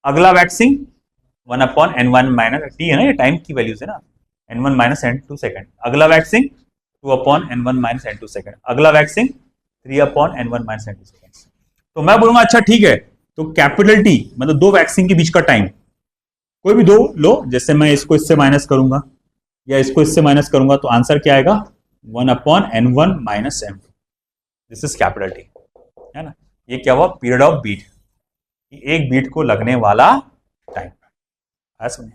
अगला waxing 1 upon n1 minus T है ना, ये टाइम की वैल्यूज है ना, n1 माइनस n2 सेकेंड। अगला वैक्सिंग 2 upon n1 minus n2 second. अगला वैक्सिंग 3 upon n1 minus n2 second. तो मैं बोलूंगा अच्छा ठीक है, तो कैपिटल टी मतलब 2 वैक्सिंग के बीच का टाइम कोई भी 2 लो, जैसे मैं इसको इससे माइनस करूंगा या इसको इससे माइनस करूंगा, तो आंसर क्या आएगा? 1 upon n1 minus n2। This is capital T, है ना। ये क्या हुआ? Period of beat. कि एक बीट को लगने वाला टाइम। सुनिए,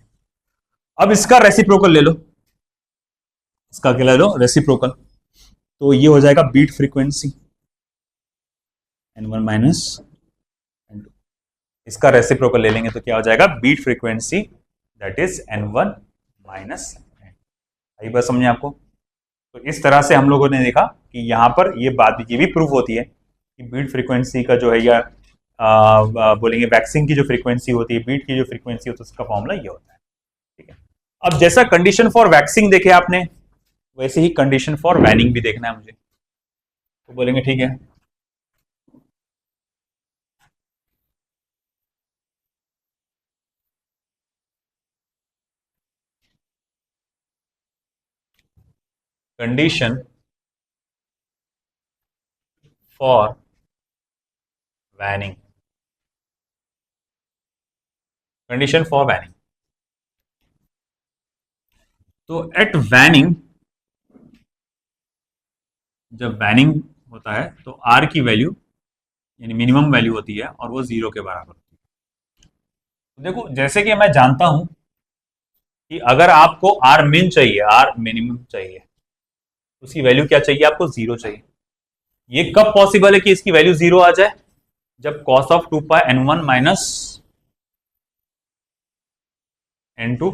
अब इसका रेसिप्रोकल ले लो, इसका क्या ले लो, रेसिप्रोकल। तो ये हो जाएगा beat frequency n1 minus n2। इसका रेसिप्रोकल ले लेंगे तो क्या हो जाएगा, beat frequency that is n1 minus n। आई बात समझे आपको? तो इस तरह से हम लोगों ने देखा कि यहां पर ये बात ये भी प्रूफ होती है कि बीट फ्रीक्वेंसी का जो है, या बोलेंगे वैक्सिंग की जो फ्रीक्वेंसी होती है, बीट की जो फ्रीक्वेंसी होती है, उसका फॉर्मूला ये होता है। ठीक है, अब जैसा कंडीशन फॉर वैक्सिंग देखे आपने, वैसे ही कंडीशन फॉर वैनिंग भी देखना है मुझे। तो बोलेंगे ठीक है, condition for waning, condition for waning. तो एट वैनिंग, जब वैनिंग होता है तो आर की वैल्यू यानी मिनिमम वैल्यू होती है और वो 0 के बराबर होती है। तो देखो, जैसे कि मैं जानता हूं कि अगर आपको आर मिन चाहिए, आर मिनिमम चाहिए, उसकी वैल्यू क्या चाहिए आपको, 0 चाहिए। ये कब पॉसिबल है कि इसकी वैल्यू 0 आ जाए, जब cos of 2 pi n1 minus n2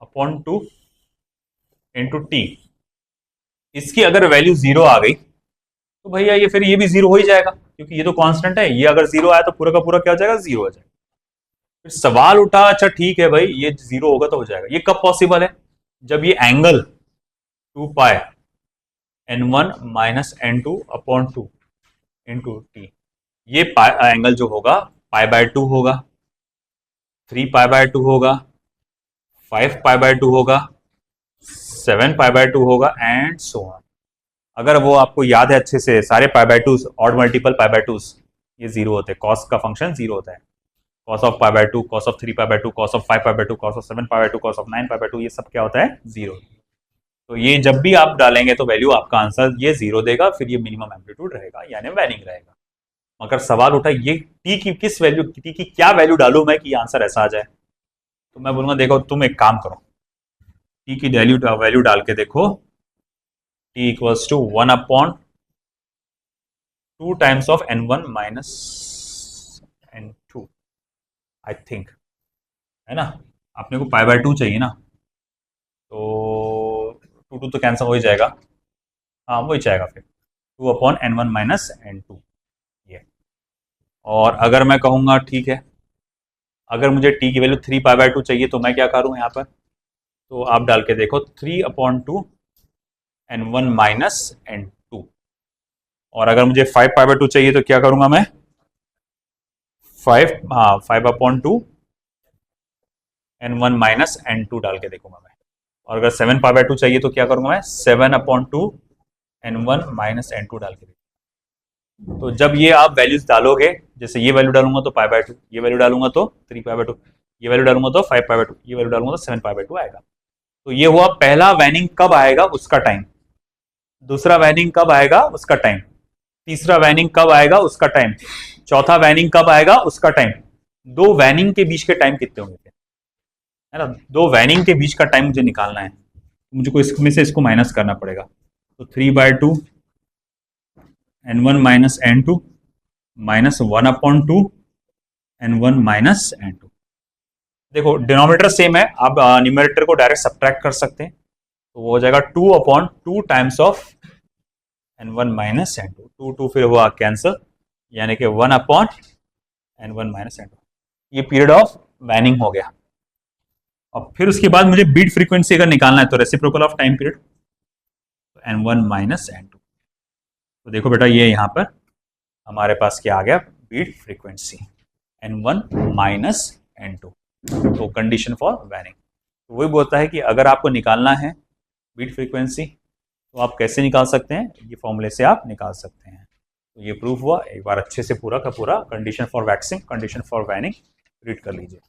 upon 2 into T, इसकी अगर वैल्यू 0 आ गई तो भैया ये फिर ये भी 0 हो ही जाएगा, क्योंकि ये तो कांस्टेंट है। ये अगर 0 आया तो पूरा का पूरा क्या हो जाएगा, 0 हो जाएगा। फिर सवाल उठा, अच्छा ठीक है भाई, ये 0 होगा तो हो जाएगा। ये कब पॉसिबल है, जब ये angle 2 pi n1 minus n2 upon 2 into t, ये एंगल जो होगा पाई बाय 2 होगा, 3 पाई बाय 2 होगा, 5 पाई बाय 2 होगा, 7 पाई बाय 2 होगा एंड सो ऑन। अगर वो आपको याद है अच्छे से, सारे pi by 2 odd multiple pi by 2 ये 0 होते हैं। कॉस का फंक्शन 0 होता है। Cos of pi by 2, cos of 3 pi by 2, cos of 5 pi by 2, cos of 7 pi by 2, cos of 9 pi by 2, ये सब क्या होता है, 0। तो ये जब भी आप डालेंगे तो वैल्यू आपका आंसर ये 0 देगा, फिर ये मिनिमम एम्पलीट्यूड रहेगा यानी वैनिंग रहेगा। मगर सवाल उठा ये टी की किस वैल्यू, टी की क्या वैल्यू डालूं मैं कि आंसर ऐसा आ जाए। तो मैं बोलूंगा देखो तुम एक काम करो, टी की वैल्यू डाल के देखो, T equals to 1 upon 2 times of n1 minus n2 I think, है ना। अपने को पाई बाय 2 चाहिए ना, तो 2 तो कैंसिल हो ही जाएगा, हाँ वही जाएगा फिर 2 अपॉन n1 माइनस n2 ये। और अगर मैं कहूँगा ठीक है, अगर मुझे t की वैल्यू 3 पाई बाय 2 चाहिए तो मैं क्या करूँ यहाँ पर, तो आप डाल के देखो 3 अपॉन 2 n1 माइनस n2। और अगर मुझे 5 पाई बाय 2 चाहिए तो क्या करूँगा मैं, 5 अपॉन 2 n1 माइनस n2 डाल के देखूंगा मैं। और अगर 7 पाई बाय 2 चाहिए तो क्या करूंगा मैं, 7 अपॉन 2 n1 माइनस n2 डाल के देखूंगा। तो जब ये आप वैल्यूज डालोगे, जैसे ये वैल्यू डालूंगा तो पाई बाय 2, ये वैल्यू डालूंगा तो 3 पाई बाय 2, ये वैल्यू डालूंगा तो 5 पाई बाय 2, ये वैल्यू डालूंगा तो 7 पाई बाय 2 आएगा। तो ये हुआ पहला वैनिंग कब आएगा उसका टाइम, दूसरा वैनिंग कब आएगा उसका टाइम, तीसरा वैनिंग कब आएगा उसका टाइम, चौथा वैनिंग कब आएगा उसका टाइम। दो वैनिंग के बीच के टाइम कितने होंगे, है ना। दो वैनिंग के बीच का टाइम मुझे निकालना है, मुझे को इसमें से इसको माइनस करना पड़ेगा। तो 3 by 2 n1 minus n2 minus 1 upon 2 n1 minus n2। देखो डिनोमिनेटर सेम है, आप न्यूमरेटर को डायरेक्ट सब्ट्रैक्ट कर सकते हैं, तो वो हो जाएगा 2 upon 2 times of n1 minus n2। 2 2 फिर हुआ कैंसिल, यानी कि 1 अपॉन n1 माइनस n2। ये पीरियड ऑफ वैनिंग हो गया। और फिर उसके बाद मुझे बीट फ्रीक्वेंसी अगर निकालना है तो रेसिप्रोकल ऑफ टाइम पीरियड, तो n1 माइनस n2। तो देखो बेटा ये यहाँ पर हमारे पास क्या आ गया, beat frequency n1 minus n2। तो कंडीशन फॉर वैनिंग। तो वही बोलता है कि अगर आपको निकालना है बीट फ्रीक्वेंसी तो आप कैसे निकाल सकते हैं, ये फॉर्मूले से आप निकाल सकते हैं। तो ये प्रूफ हुआ। एक बार अच्छे से पूरा का पूरा condition for waxing, condition for waning read कर लीजिए।